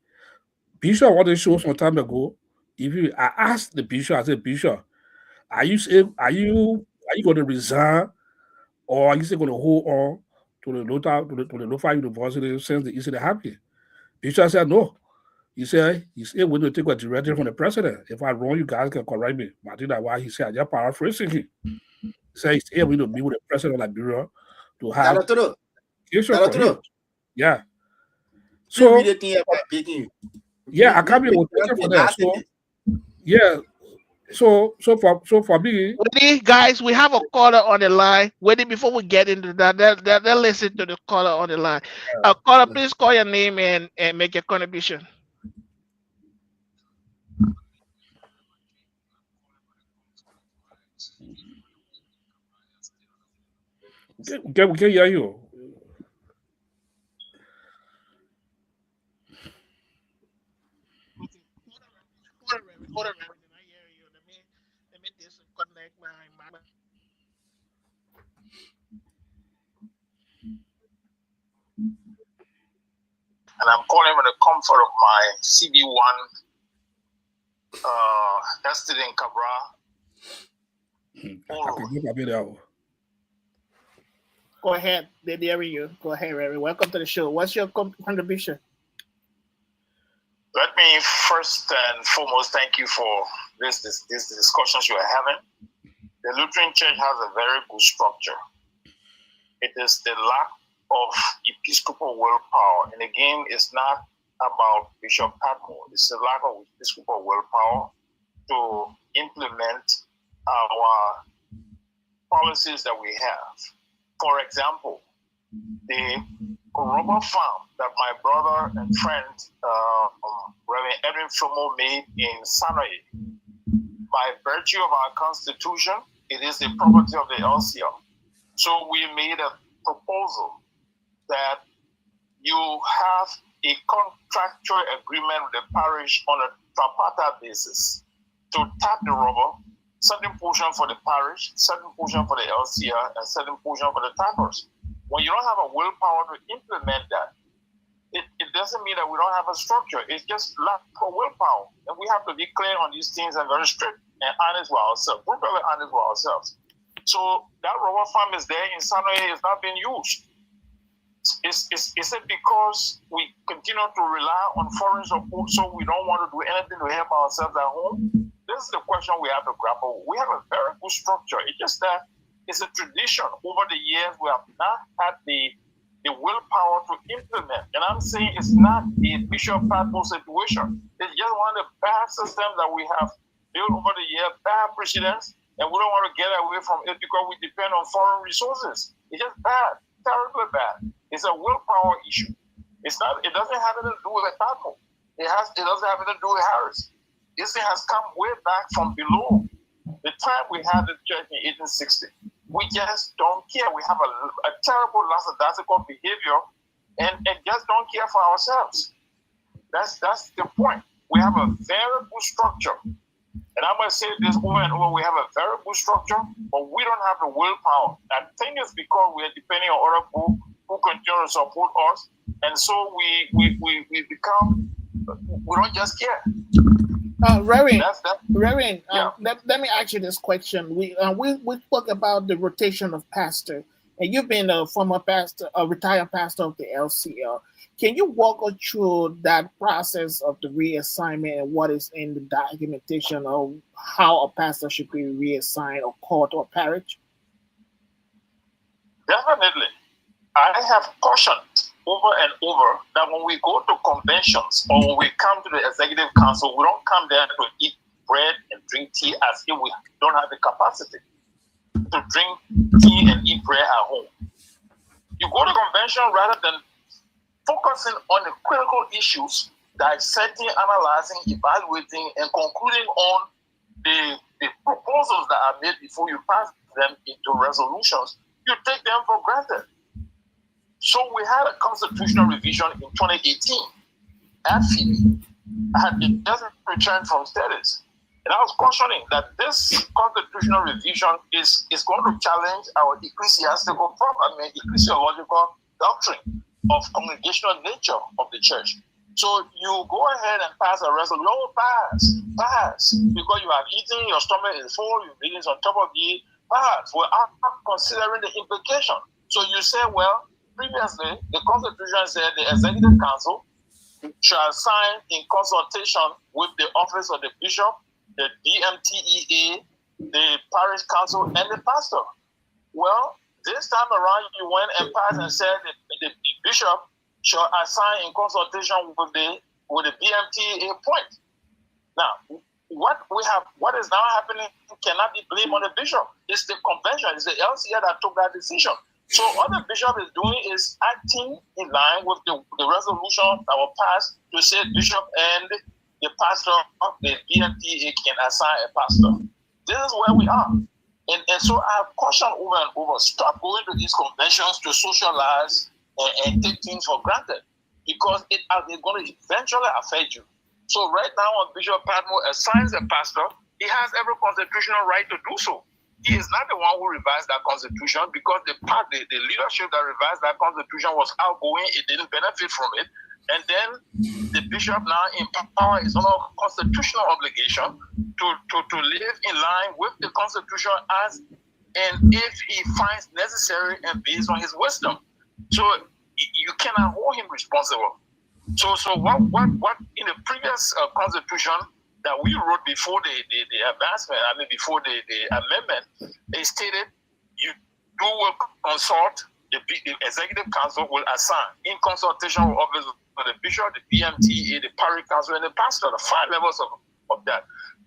Bishop wanted to show some time ago. I asked the bishop, I said, Bishop, are you going to resign, or are you still going to hold on to the local university since the incident happened? Bishop said no. He said we're going to take a directive from the president. If I'm wrong, you guys can correct me. But I think that's why he said, I just paraphrasing him. He said he's able to meet with the president of Liberia to That have not true. education That not for him. true. Yeah. Please read So the thing about taking you. yeah, I can't be waiting for that. So yeah. So for me, Wait, guys, we have a caller on the line. Wait, before we get into that, that listen to the caller on the line. Caller, please call your name and make your contribution. we can hear you. Okay. Hold on, Reverend. I hear you. Let me disconnect my. And I'm calling with the comfort of my CB1 tested in Cabra. Go ahead. They're hearing you. Go ahead, Reverend. Welcome to the show. What's your contribution? Let me first and foremost thank you for this discussions you are having. The Lutheran Church has a very good structure. It is the lack of episcopal willpower. And again, it's not about Bishop Patmore. It's the lack of episcopal willpower to implement our policies that we have. For example, the rubber farm that my brother and friend, Reverend Edwin Flomo, made in Sanoye, by virtue of our constitution, it is the property of the LCL. So we made a proposal that you have a contractual agreement with the parish on a tripartite basis to tap the rubber, certain portion for the parish, certain portion for the LCR, and certain portion for the tappers. When you don't have a willpower to implement that, it doesn't mean that we don't have a structure. It's just lack of willpower. And we have to be clear on these things and very strict and honest with ourselves. We're very honest with ourselves. So that rubber farm is there in Sanoye, it's not being used. Is it because we continue to rely on foreign support, so we don't want to do anything to help ourselves at home? This is the question we have to grapple with. We have a very good structure. It's just that it's a tradition. Over the years, we have not had the willpower to implement. And I'm saying it's not a Bishop Patmore situation. It's just one of the bad systems that we have built over the years, bad precedents, and we don't want to get away from it because we depend on foreign resources. It's just bad, terribly bad. It's a willpower issue. It doesn't have anything to do with Patmore. It doesn't have anything to do with Harris. This thing has come way back from below the time we had the church in 1860. We just don't care. We have a terrible lackadaisical behavior and just don't care for ourselves. That's the point. We have a very good structure. And I'm going to say this over and over. We have a very good structure, but we don't have the willpower. I think it's because we are depending on other people who continue to support us. And so we become, we don't just care. Reverend, let me ask you this question. We spoke about the rotation of pastor, And you've been a former pastor, a retired pastor of the LCL. Can you walk us through that process of the reassignment and what is in the documentation of how a pastor should be reassigned or called or parish? Definitely. I have cautioned over and over that when we go to conventions or when we come to the executive council, we don't come there to eat bread and drink tea as if we don't have the capacity to drink tea and eat bread at home. You go to convention rather than focusing on the critical issues, dissecting, analyzing, evaluating, and concluding on the proposals that are made before you pass them into resolutions. You take them for granted. So we had a constitutional revision in 2018 at Phoebe. I had just returned from studies. And I was cautioning that this constitutional revision is going to challenge our ecclesiological doctrine of congregational nature of the church. So you go ahead and pass a resolution. No, pass. Because you have eaten, your stomach is full, your meetings on top of you, pass. Well, I'm considering the implication. So you say, well, previously, the Constitution said the Executive Council shall sign in consultation with the office of the bishop, the DMTEA, the parish council, and the pastor. Well, this time around, you went and passed and said that the bishop shall assign in consultation with the DMTEA point. Now, what is now happening cannot be blamed on the bishop. It's the convention, it's the LCA that took that decision. So all the bishop is doing is acting in line with the resolution that was passed to say bishop and the pastor of the BMTA can assign a pastor. This is where we are. And so I have cautioned over and over, stop going to these conventions to socialize and take things for granted because it's going to eventually affect you. So right now when Bishop Padmore assigns a pastor, he has every constitutional right to do so. He is not the one who revised that constitution because the leadership that revised that constitution was outgoing. It didn't benefit from it. And then the bishop now in power is under constitutional obligation to live in line with the constitution as and if he finds necessary and based on his wisdom. So you cannot hold him responsible. So what in the previous constitution that we wrote before the advancement, before the amendment, they stated you will consult the executive council will assign in consultation with office of the bishop, the PMTA, the parish council, and the pastor, the 5 levels of that.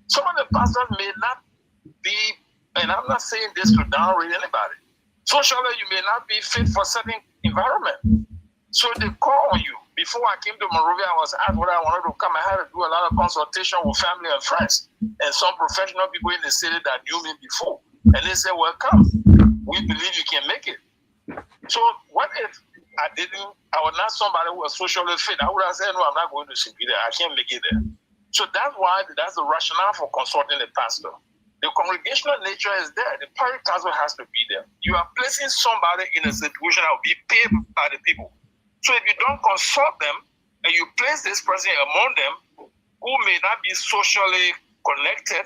Some of the pastors may not be, and I'm not saying this to downgrade anybody. Socially, you may not be fit for certain environment. So they call on you. Before I came to Monrovia, I was asked whether I wanted to come. I had to do a lot of consultation with family and friends and some professional people in the city that knew me before. And they said, well, come. We believe you can make it. So what if I was not somebody who was socially fit? I would have said, no, I'm not going to be there. I can't make it there. So that's the rationale for consulting the pastor. The congregational nature is there. The parish council has to be there. You are placing somebody in a situation that will be paid by the people. So if you don't consult them and you place this person among them who may not be socially connected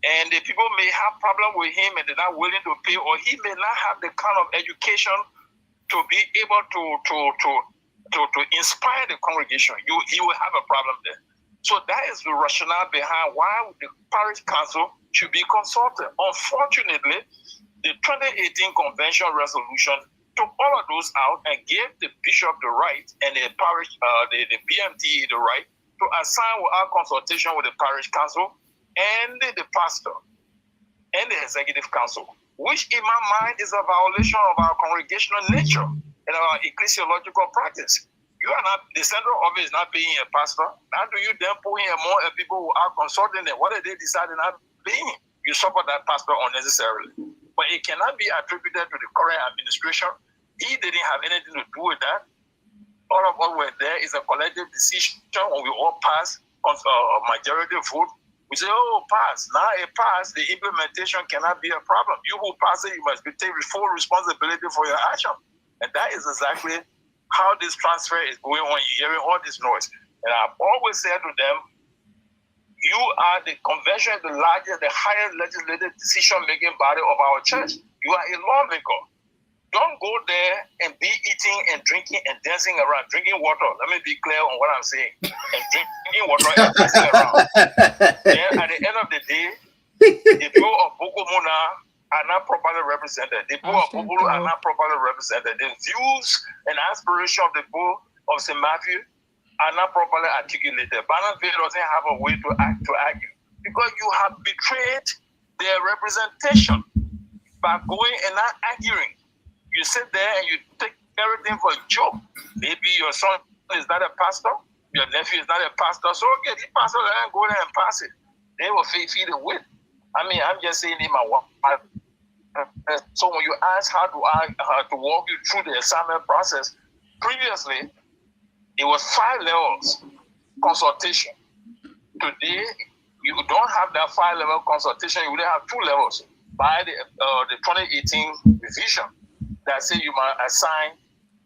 and the people may have problem with him and they're not willing to pay, or he may not have the kind of education to be able to inspire the congregation, he will have a problem there. So that is the rationale behind why the parish council should be consulted. Unfortunately, the 2018 convention resolution took all of those out and gave the bishop the right and the parish, the BMT the right to assign without consultation with the parish council and the pastor and the executive council, which in my mind is a violation of our congregational nature and our ecclesiological practice. You are not, the central office is not paying a pastor. How do you then put in more people who are consulting them? What are they deciding not paying? You support that pastor unnecessarily. But it cannot be attributed to the current administration. He didn't have anything to do with that. All of us were there. It's a collective decision when we all pass a majority vote. We say, oh, pass. Now it passed. The implementation cannot be a problem. You who pass it, you must take full responsibility for your action. And that is exactly how this transfer is going on. You're hearing all this noise. And I've always said to them, you are the convention, the largest, the highest legislative decision-making body of our church. You are a lawmaker. don't go there and be eating and drinking and dancing around, drinking water. Let me be clear on what I'm saying. And drinking water and dancing around. Then at the end of the day, the people of Bokomuna are not properly represented. The people of Bukulu are not properly represented. The views and aspirations of the people of St. Matthew are not properly articulated. Barnaville doesn't have a way to argue because you have betrayed their representation by going and not arguing. You sit there and you take everything for a joke. Maybe your son is not a pastor, your nephew is not a pastor, so okay, the pastor let go there and pass it. They will feed the win. I mean, I'm just saying in my work. So when you ask how to walk you through the assignment process, previously it was 5 levels consultation. Today you don't have that 5-level consultation. You only have 2 levels by the 2018 revision that say you might assign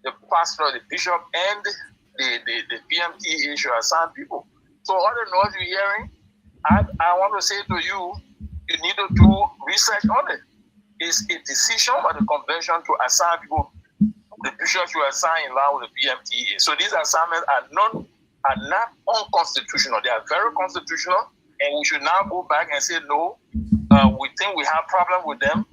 the pastor, the bishop, and the PMT should assign people. So all the noise you're hearing, I want to say to you, you need to do research on it. It's a decision by the convention to assign people. The bishops you assign in line with the PMTA. So these assignments are not unconstitutional. They are very constitutional, and we should now go back and say no. We think we have problem with them.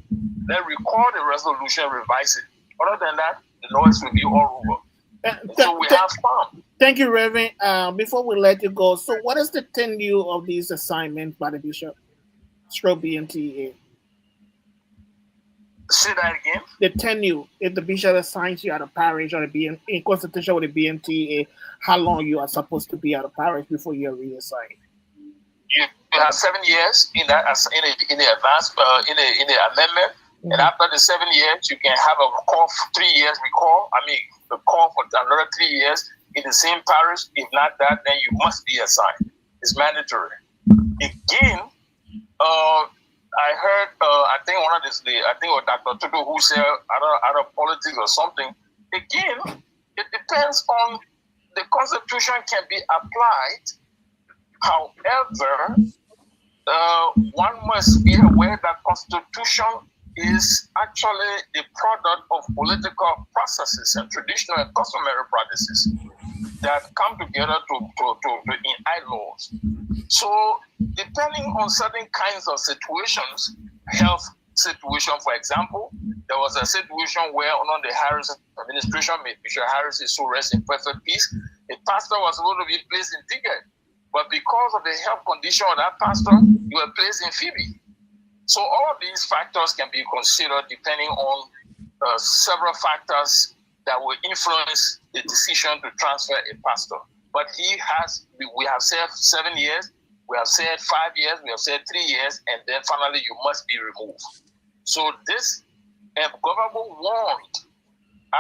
Then record the resolution, revise it. Other than that, the noise will be all over. So we have fun. Thank you, Reverend. Before we let you go, so what is the tenure of these assignments by the bishop? Stroke BMTA. Say that again. The tenure, if the bishop assigns you at a parish or in consultation with the BMTA, how long you are supposed to be at a parish before you are reassigned? You have 7 years in that in the advance in the amendment, and after the 7 years, you can have a recall for 3 years. The call for another 3 years in the same parish. If not that, then you must be assigned. It's mandatory. Again, I heard, I think one of this, I think it was Dr. Tutu who said out of politics or something. Again, it depends on the Constitution can be applied. However, one must be aware that Constitution is actually the product of political processes and traditional and customary practices that come together to enact laws. So, depending on certain kinds of situations, health situation, for example, there was a situation where under the Harris administration, Bishop Harris is so rest in perfect peace, a pastor was supposed to be placed in Tigard, but because of the health condition of that pastor, you were placed in Phoebe. So all of these factors can be considered depending on several factors that will influence the decision to transfer a pastor. But we have said 7 years, we have said 5 years, we have said 3 years, and then finally you must be removed. So this government warned,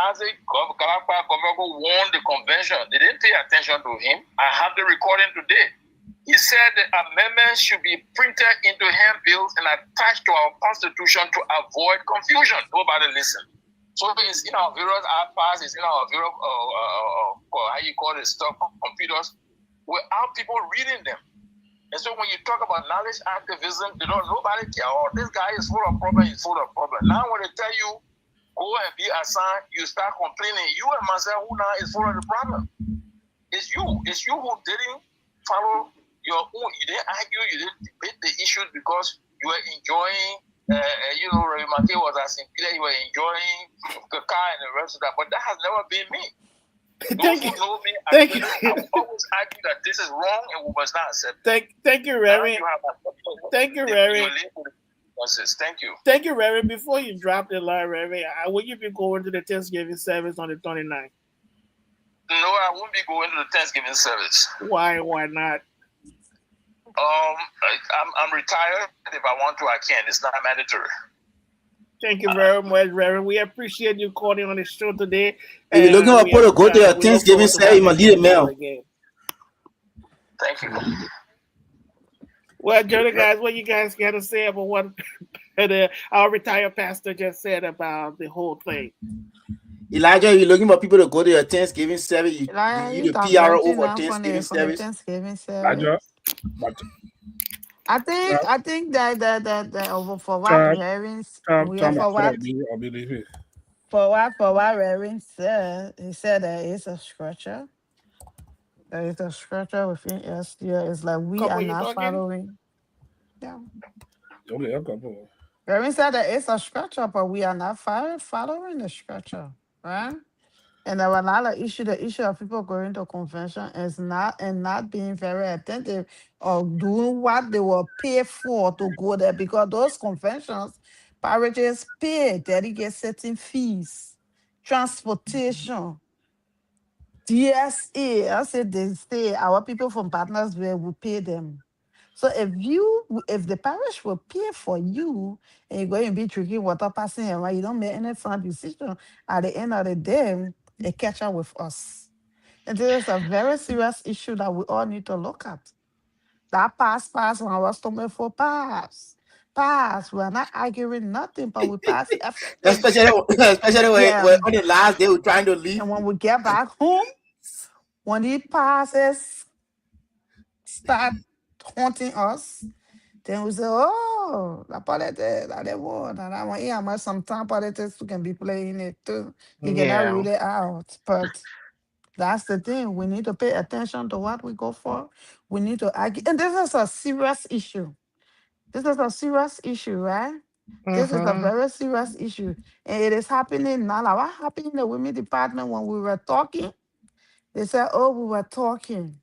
as a government warned the convention. They didn't pay attention to him. I have the recording today. He said the amendments should be printed into handbills and attached to our constitution to avoid confusion. Nobody listened. So it's in our various iPads, it's in our various, stuff, computers, without people reading them. And so when you talk about knowledge activism, nobody care. Oh, this guy is full of problems, he's full of problems. Now when they tell you, go and be assigned, you start complaining. You and myself, who now is full of the problem? It's you who didn't follow your own, you didn't argue, you didn't debate the issues because you were enjoying, Reverend Matthew was asking Peter, you were enjoying the car and the rest of that, but that has never been me. Those who know me, I always argue that this is wrong and we must not accept it. Thank you, Reverend. Thank you, Reverend. Thank you. Thank you, Reverend. Before you drop the line, Reverend, will you be going to the Thanksgiving service on the 29th? No, I won't be going to the Thanksgiving service. Why not? I'm retired. If I want to, I can. It's not mandatory. Thank you very much, Reverend. We appreciate you calling on the show today. If you're looking for to go to your Thanksgiving service, you must leave a mail. Thank you. Well, Jody, guys, what you guys got to say about what our retired pastor just said about the whole thing? Elijah, you're looking for people to go to your Thanksgiving service. You the PRO over Thanksgiving service. Elijah, I think that for what parents, for For what Reverend said, he said there is a scripture. There is a scripture within us here. It's like we Couple, are you not talking? following. Yeah. Okay, a couple. Reverend said there is a scripture, but we are not following the scripture, right? And there were a lot of issue. The issue of people going to convention is not being very attentive or doing what they were paid for to go there, because those conventions, parishes pay delegate certain fees, transportation, DSA. I said they say our people from partners will pay them. So if the parish will pay for you and you're going to be drinking water passing around, you don't make any fun decision. At the end of the day, they catch up with us. And this is a very serious issue that we all need to look at. That pass, when I was talking for pass. We are not arguing nothing, but we pass everything. Especially Yeah. when on the last day we're trying to leave. And when we get back home, when the passes start haunting us, then we say, oh, la politics, la de one, and I want yeah, but sometimes politics can be playing it too. You cannot Yeah. rule it out. But that's the thing. We need to pay attention to what we go for. We need to argue. And this is a serious issue. This is a serious issue, right? This is a Mm-hmm. very serious issue. And it is happening now. Like what happened in the women department when we were talking? They said, oh, we were talking.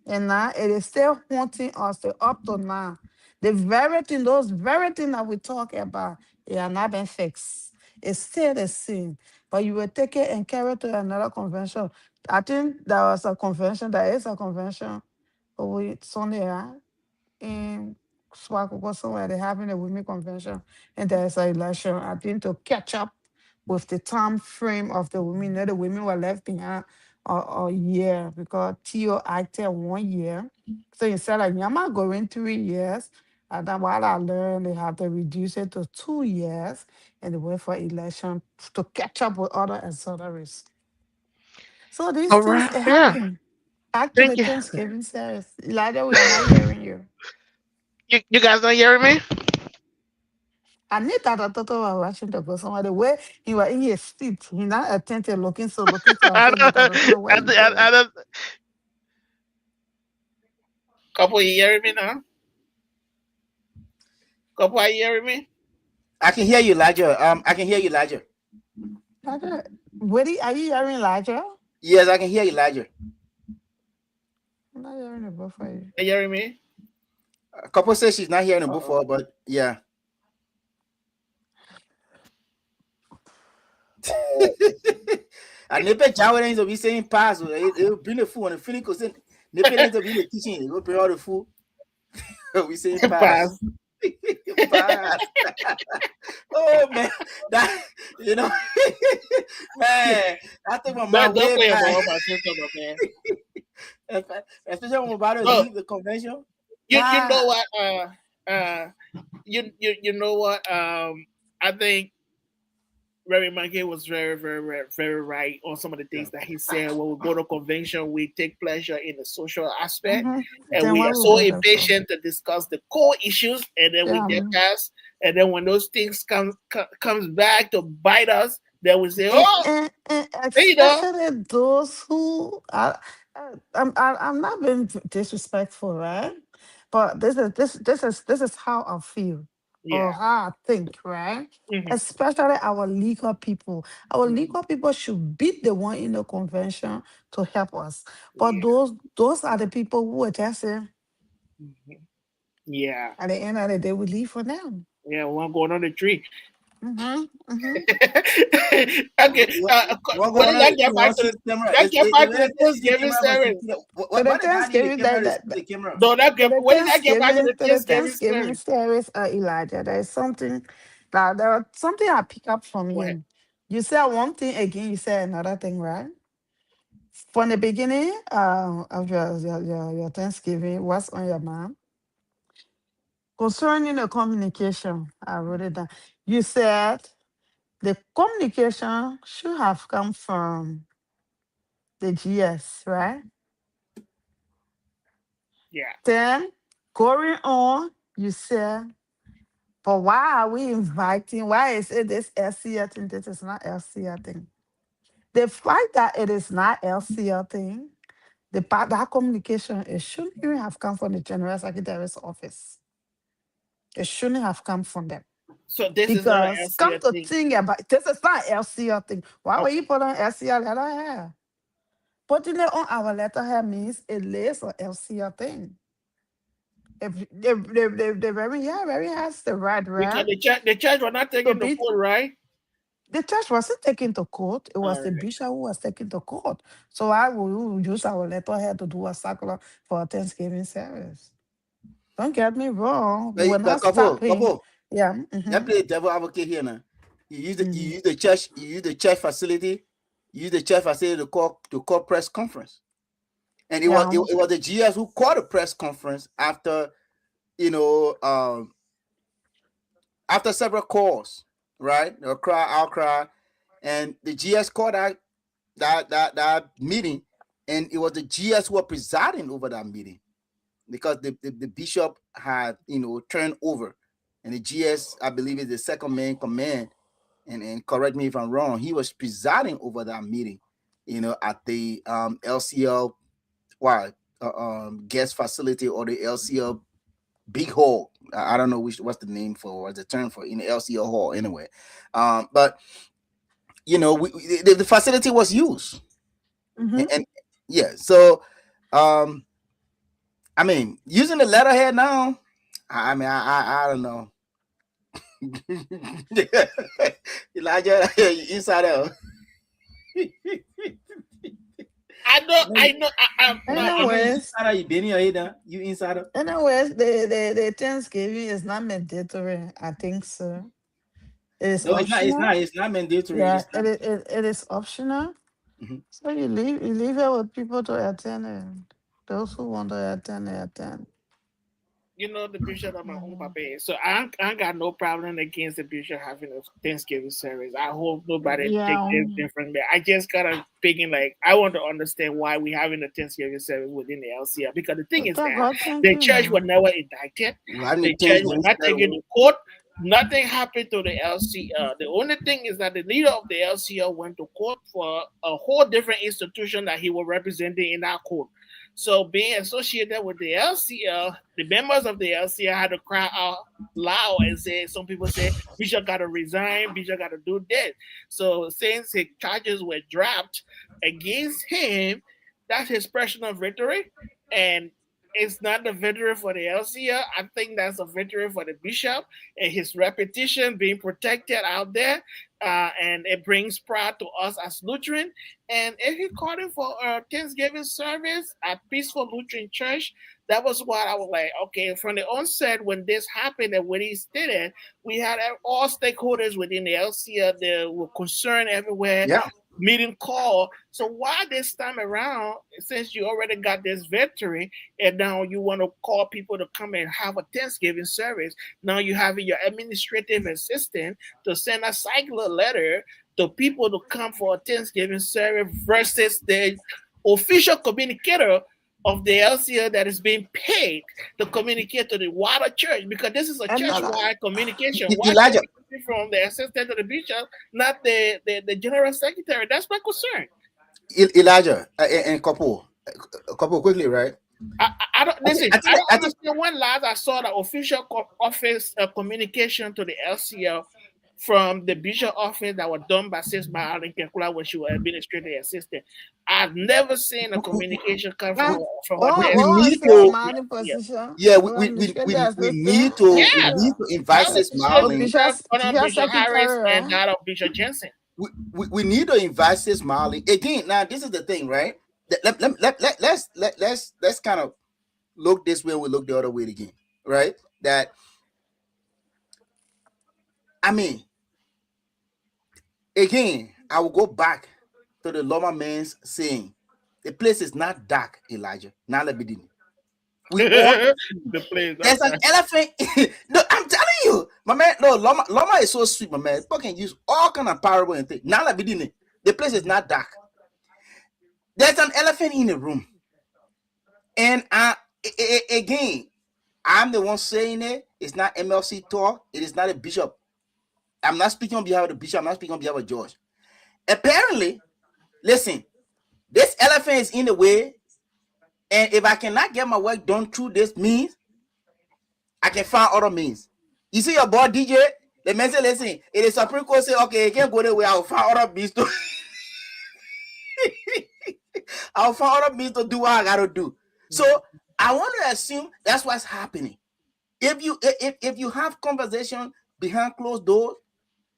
And now it is still haunting us till up to now. The very thing, those very things that we talk about, they are not been fixed. It's still the same. But you will take it and carry it to another convention. I think there was a convention, there is a convention over Sunday, right? In Swakoko somewhere they're having a women convention and there's an election. I think to catch up with the time frame of the women. You know, the women were left behind a year because Tio acted 1 year. So instead of Yama going 3 years, and then what I learned, they have to reduce it to 2 years and they wait for election to catch up with other auxiliaries. So these All things right. it Yeah. happen. Back to Thank the you. Thanksgiving service. Elijah, we are not hearing you. You guys not hearing me? I need that I thought I was watching the person the way he was in his seat. He not attentive looking so looking to us I and don't, I don't know where you going. I don't, Couple, you hearing me now? Couple, are you hearing me? I can hear you, Elijah. I can hear you, Elijah. Elijah, Woody, are you hearing Elijah? Yes, I can hear you, Elijah. I'm not hearing it both for you. Are you hearing me? A couple says she's not hearing it Uh-oh. before, but yeah. And never Jawa ain't to be saying pass. It'll bring the food and the finish because never ain't to be in the kitchen. It will bring all the food. We saying pass. Pass. Pass. Oh man, that you know, man, I think my mind Don't way play back. about my sister, my man. Especially when we're about to No, leave the convention. you know Pass. what? You know what? I think Larry Monkey was very right on some of the Yeah. things that he said. When we go to convention, we take pleasure in the social aspect, Mm-hmm. and Then we what are we so go there for? impatient to discuss the core issues, and then we Yeah. get past. And then when those things comes back to bite us, then we say, and, "Oh, and, and you know, especially those who are, I'm not being disrespectful, right? But this is how I feel or yeah, how I think, right? hmm Especially our legal people. Our hmm legal people should be the one in the convention to help us. But yeah, those are the people who are just hmm yeah, at the end of the day we leave for them. yeah." One going on the tree. Mm-hmm. Mm-hmm. Okay, What what going did on? that get You want back to to? see the camera? That get back to When I the say see the Thanksgiving camera, but see service. what To the what the guy need the Thanksgiving camera to that, see the camera? No, to the when did that get back to Thanksgiving, the to the Thanksgiving Thanksgiving spirit? service, Elijah, there is something that there was something I pick up from Go ahead. you. You said one thing again, you said another thing, right? From the beginning of your Thanksgiving, what's on your mind? Concerning the communication, I wrote it down. You said the communication should have come from the GS, right? Yeah. Then going on, you said But why are we inviting? Why is it this LCL thing? This is not LCL thing. The fact that it is not LCL thing, the part that communication, it shouldn't even have come from the General Secretary's office. It shouldn't have come from them. So this is not an Because come LCA to thing. think about this is not LCL thing. Why would Okay. you put on LCL letterhead? Putting it on our letterhead means it lays on LCL thing. If the very has the Because right the church was not to taking the be. code, right? The church wasn't taken to court. It was All the right. bishop who was taken to court. So I will use our letterhead to do a circular for a Thanksgiving service. Don't get me wrong. We're But not stopping. couple, Yeah. let play devil advocate here now. You Hmm. use the church, you use the church facility, you use the church facility to call press conference. And Yeah. it was the GS who called a press conference after, you know, after several calls, right? A cry, outcry, and the GS called that meeting, and it was the GS who were presiding over that meeting because the bishop had, you know, turned over, and the GS, I believe, is the second man command, and correct me if I'm wrong, he was presiding over that meeting, you know, at the LCL guest facility or the LCL big hall. I don't know what's the name for, what's the term for in the LCL hall anyway. But you know, the facility was used, Hmm. and yeah. So, I mean, using the letterhead now, I mean, I don't know. Elijah, inside out. I know. No, I know you Anyways, inside out. You been here either. You inside out. the Thanksgiving is not mandatory. I think so. It is No, it's not. It's optional. not. It's not mandatory. Yeah, It's not. it is optional. Mhm. So you leave it with people to attend it. Those who want to attend, they attend. the bishop of my own Mhm. papa. So I got no problem against the bishop having a Thanksgiving service. I hope nobody take Yeah. this differently. I just gotta thinking like I want to understand why we having a Thanksgiving service within the LCR because the thing is Thank that God, thank the you church was now. never indicted. We're having a The church was Thanksgiving not taken service. to court. Nothing happened to the LCR. The only thing is that the leader of the LCR went to court for a whole different institution that he was representing in that court. So being associated with the LCL, the members of the LCL had to cry out loud and say, some people say, Bishop got to resign, Bishop got to do this. So since his charges were dropped against him, that's his personal victory. And it's not the victory for the LCL. I think that's a victory for the bishop and his reputation being protected out there. And it brings pride to us as Lutheran. And if he called it for a Thanksgiving service at Peaceful Lutheran Church, that was what I was like, okay, from the onset when this happened and when he stated, we had all stakeholders within the LCL, they were concerned everywhere, Yeah. meeting call. So why this time around, since you already got this victory, and now you want to call people to come and have a Thanksgiving service, now you have your administrative assistant to send a cycler letter to people to come for a Thanksgiving service versus the official communicator of the LCL that is being paid to communicate to the wider church because this is a And No, not, no. church-wide communication. Why should Elijah, it be from the assistant to the bishop, not the general secretary? That's my concern. Elijah, and couple quickly, right? I don't listen. I I think, don't understand when last I saw the official office communication to the LCL from the bishop office that was done by Sis Mahalin Kekula when she was administrative assistant. I've never seen a communication come not, from a what we desk was need this to, from the money LCL. position? yeah, The administrative assistant? we Yeah, need to invite that was Sis the same The Marlin. bishop, bishop, bishop Bishop Harris, secretary, and right? that of Bishop Jensen. We need to invite Sis Marlin again. Now, this is the thing, right? Let's kind of look this way. We look the other way again, right? That I mean, again, I will go back to the Loma man's saying, "The place is not dark, Elijah. Now let me begin. We all The place, there's an okay. elephant. No, I'm telling you, my man. No, Loma is so sweet, my man. People can use all kind of parable and things. Now let me begin. The place is not dark. There's an elephant in the room, and again, I'm the one saying it. It's not MLC talk. It is not a bishop. I'm not speaking on behalf of the bishop. I'm not speaking on behalf of George. Apparently, listen, this elephant is in the way, and if I cannot get my work done through this means, I can find other means. You see your boy DJ, the man say, listen, if the Supreme Court say, okay, you can't go that way, I'll find other means to I'll find other means to do what I gotta do. So I want to assume that's what's happening. If you have conversation behind closed doors,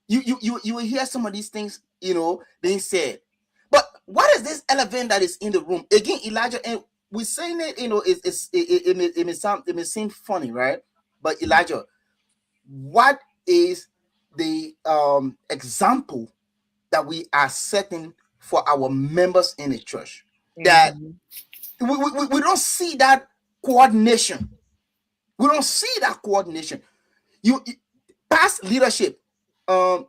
you will hear some of these things, being said. But what is this elephant that is in the room? Again, Elijah, and we're saying it, it may seem funny, right? But Elijah, what is the example that we are setting for our members in the church? That we don't see that coordination. We don't see that coordination. You past leadership. I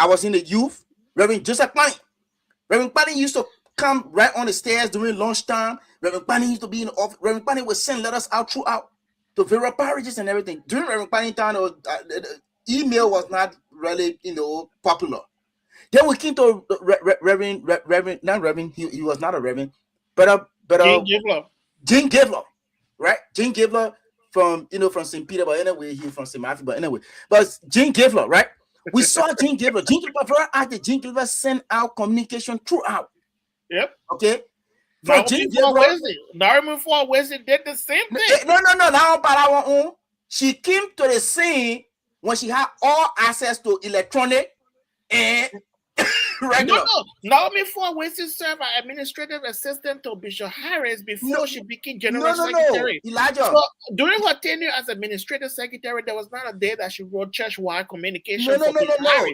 was in the youth. Reverend Joseph Pani. Reverend Pani used to come right on the stairs during lunchtime. Reverend Pani used to be in the office. Reverend Pani would send letters out throughout to various parishes and everything. During Reverend Pani time, the email was not really, popular. Then we came to Reverend, not Reverend, he was not a Reverend, but Gene Gabler, right? Gene Gabler from St. Peter, but anyway, he's from St. Matthew, but anyway. But Gene Gabler, right? We saw Gene Gabler. Gene Gabler, very active. Gene Gabler sent out communication throughout. Yep. Okay. From Gene Gabler, Norman Ford Wesley did the same thing. No. Now, but our own, she came to the scene when she had all access to electronic and regular. No. Norman Ford Wesley served as administrative assistant to Bishop Harris before she became general secretary. Elijah. So during her tenure as administrative secretary, there was not a day that she wrote church-wide communication. No.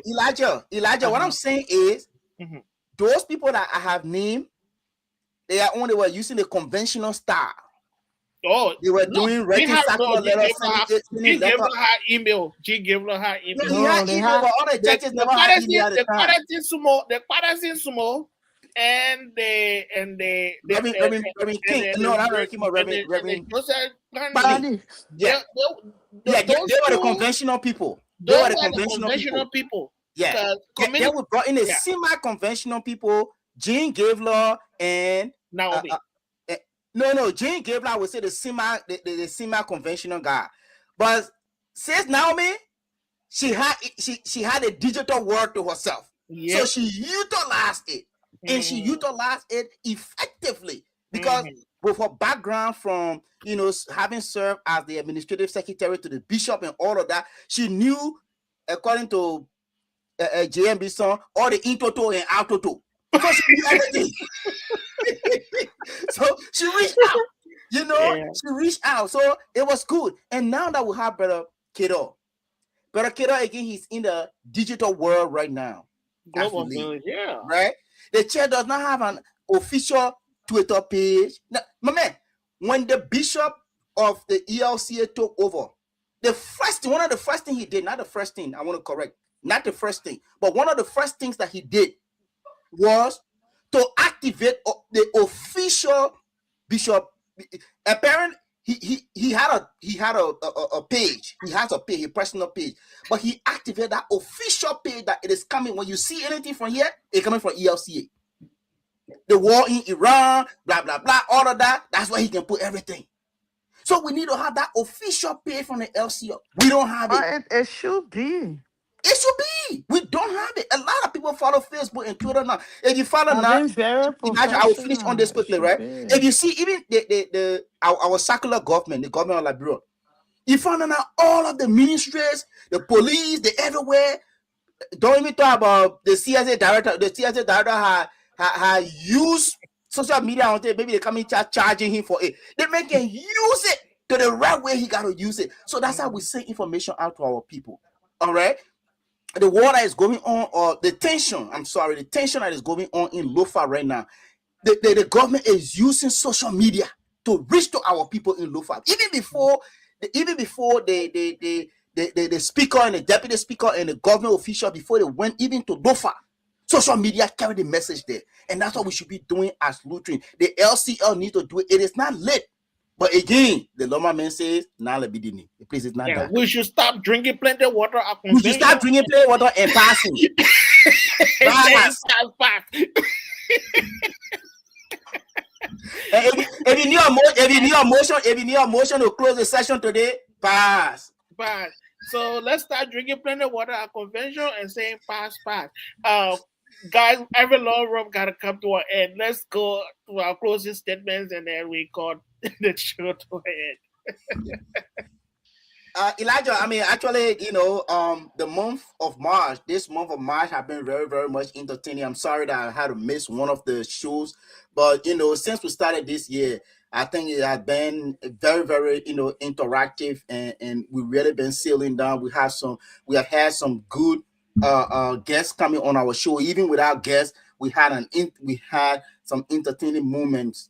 Elijah. What I'm saying is, those people that I have named, they were using the conventional style. Oh, they were doing writing circular letters. Gene Gabler had email. Gene Gabler had email. He had email, but all the churches never had email at the time. The Patterson Sumo and Reverend King. No, not Reverend King, but Reverend Bani. Yeah, they were the conventional people. They were the conventional people. Yeah, they were brought in the semi-conventional people. Gene Gabler and Naomi. No, Gene Gabler, I would say the semi-conventional guy. But since Naomi, she had a digital world to herself. Yep. So she utilized it. And she utilized it effectively. Because with her background from, having served as the administrative secretary to the bishop and all of that, she knew, according to JMB song, all the in toto and out toto. So she knew everything. So she reached out, she reached out. So it was good. And now that we have Brother Kiddo again, he's in the digital world right now. Global, right? The church does not have an official Twitter page. Now, my man, when the bishop of the ELCA took over, one of the first things he did, not the first thing, I want to correct, not the first thing, but one of the first things that he did was to activate the official bishop. Apparently, he had a page. He has a page, a personal page, but he activated that official page that it is coming. When you see anything from here, it's coming from ELCA. The war in Iran, blah blah blah, all of that. That's where he can put everything. So we need to have that official page from the LCO. We don't have it. It should be. It should be. We don't have it. A lot of people follow Facebook and Twitter now. If you follow now, imagine, I will finish on this quickly, right? If you see even our secular government, the government of Liberia, you find out all of the ministries, the police, they everywhere. Don't even talk about the CSA director. The CSA director had used social media on it. Maybe they come in charging him for it. They make him use it to the right way he got to use it. So that's how we send information out to our people. All right. The war that is going on, or the tension that is going on in Lofa right now, the government is using social media to reach to our people in Lofa. Even before the speaker and the deputy speaker and the government official, before they went even to Lofa, social media carried the message there. And that's what we should be doing as Lutheran. The LCL needs to do it. It is not late. But again, the Loma man says, "Now let be the name. The place is not Yeah, that. we should stop drinking plenty of water at You should convention. start drinking plain water and passing. And saying Pass. pass. And if you need a motion, if you need a motion to close the session today, pass. But so let's start drinking plenty of water at convention and saying pass. Guys, every long room gotta come to an end. Let's go to our closing statements and then we call the show to an end. Elijah, I mean, actually, the month of March, this month of March have been very, very much entertaining. I'm sorry that I had to miss one of the shows, but since we started this year, I think it has been very, very, interactive, and we really been sealing down. We have had some good guests coming on our show. Even without guests, we had some entertaining moments.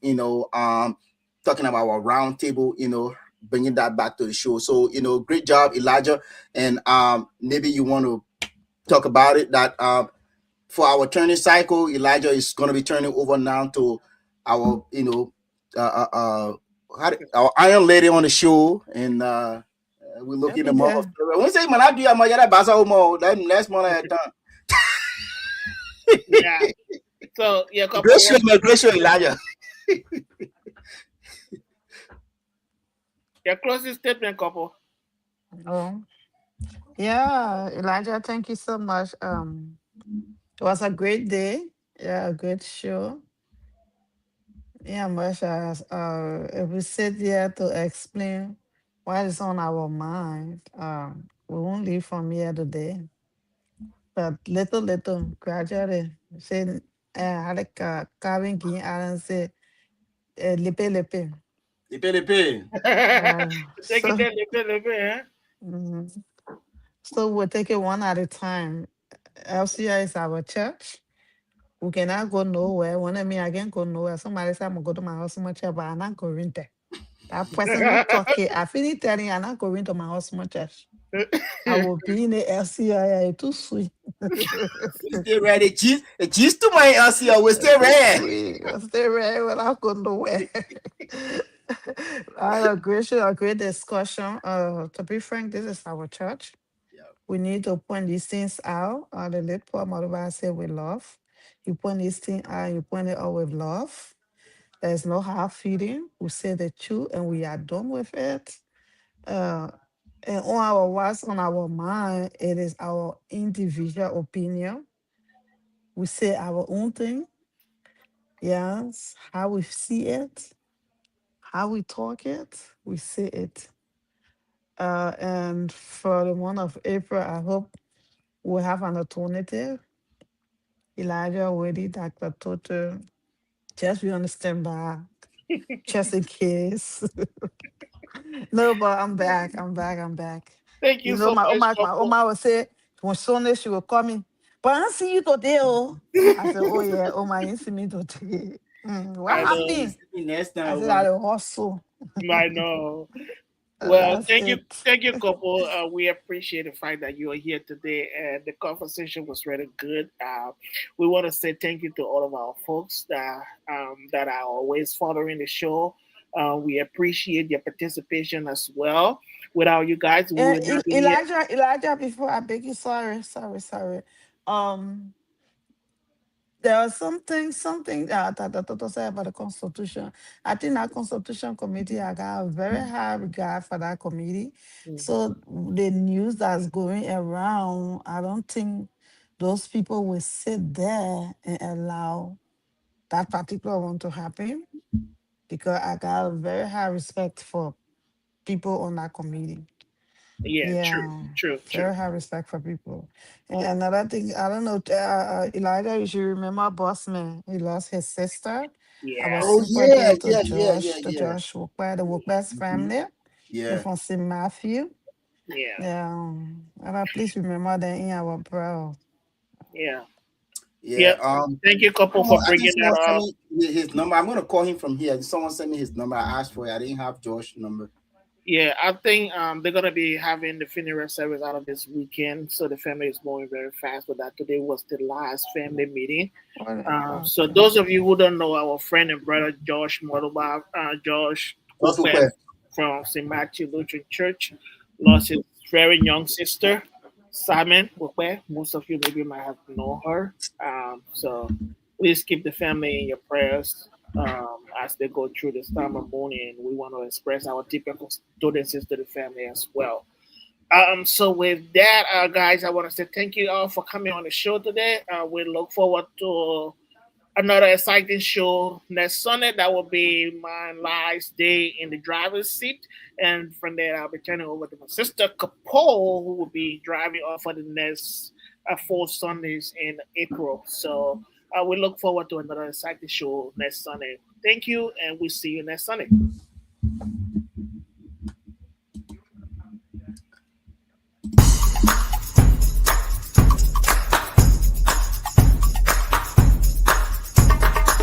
Talking about our roundtable. Bringing that back to the show. So, great job, Elijah. And maybe you want to talk about it that for our turning cycle, Elijah is going to be turning over now to our, our Iron Lady on the show. And we're I'll looking be the month of there. February. When say, man, I do my yada basa homo, then last month I had done. Yeah. So yeah, Great show, man. Great show, Elijah. your closing statement, couple. Oh, yeah, Elijah, thank you so much. It was a great day. Yeah, a great show. Yeah, much as if we sit here to explain what is on our mind, we won't leave from here today. But little, gradually, say, like Kevin King Allen say, lipe. Lipe. Take it So, there, little bit, eh? mhm. So we'll take it one at a time. LCI is our church. We cannot go nowhere. When I mean I can't go nowhere, somebody say I'm gonna go to my house much, but I'm not going there. That person not talking. I feel telling you I'm not going to my house much. I will be in the LCI. Too sweet. We stay ready. Cheese to my LCO. We stay Too ready. sweet. I stay right without going nowhere. I had a great discussion. To be frank, this is our church. We need to point these things out. The late Paul Maruba said with love. You point these things out, you point it out with love. There's no hard feeling. We say the truth and we are done with it. Uh, and on our what's on our mind, it is our individual opinion. We say our own thing. Yes, how we see it, how we talk it, we say it. And for the month of April, I hope we'll have an alternative. Elijah already, Dr. Toto, just we understand back, just in case. No, but I'm back. I'm back. Thank you so much, My couple. Oma would say, when Sunday she will call me, but I don't see you today, oh. I said, oh yeah, Oma, you see me today. What I know. happened? Next I time, said, I don't hustle. I know. Well, That's it. thank you, couple. We appreciate the fact that you are here today, and the conversation was really good. We want to say thank you to all of our folks that are always following the show. We appreciate your participation as well. Without you guys, we would not be here. Elijah, before I beg you, sorry. Um, there was something that Toto said about the Constitution. I think that Constitution Committee, I got a very high regard for that committee. So the news that's going around, I don't think those people will sit there and allow that particular one to happen because I got a very high respect for people on that committee. Yeah, true, Yeah, true, true. very high respect for people. And another thing, I don't know, Elijah, you should remember Bossman. He lost his sister. Our Yeah, oh yeah, sympathy to yeah, yeah, yeah, Josh, yeah. Walker, the Walker's Mhm. family. They're Yeah, from St. Matthew. yeah, Yeah, please remember them in our prayer. yeah, yeah. yeah. Thank you, couple, for I think bringing that someone sent up. me his number. I'm gonna call him from here. Someone sent me his number. I asked for it. I didn't have Josh's number. Yeah, I think they're gonna be having the funeral service out of this weekend, so the family is moving very fast with that. Today was the last family meeting. So Okay. those of you who don't know our friend and brother Josh Motoba, Josh Just Coopet request. from St. Matthew Lutheran Church lost his very young sister, Simon Coopet. Most of you maybe might have known her. So please keep the family in your prayers as they go through this time of mourning. We want to express our deepest condolences to the family as well. So with that, guys, I want to say thank you all for coming on the show today. We look forward to another exciting show next Sunday. That will be my last day in the driver's seat. And from there, I'll be turning over to my sister Capole, who will be driving off for the next 4 Sundays in April. So we look forward to another exciting show next Sunday. Thank you, and we'll see you next Sunday.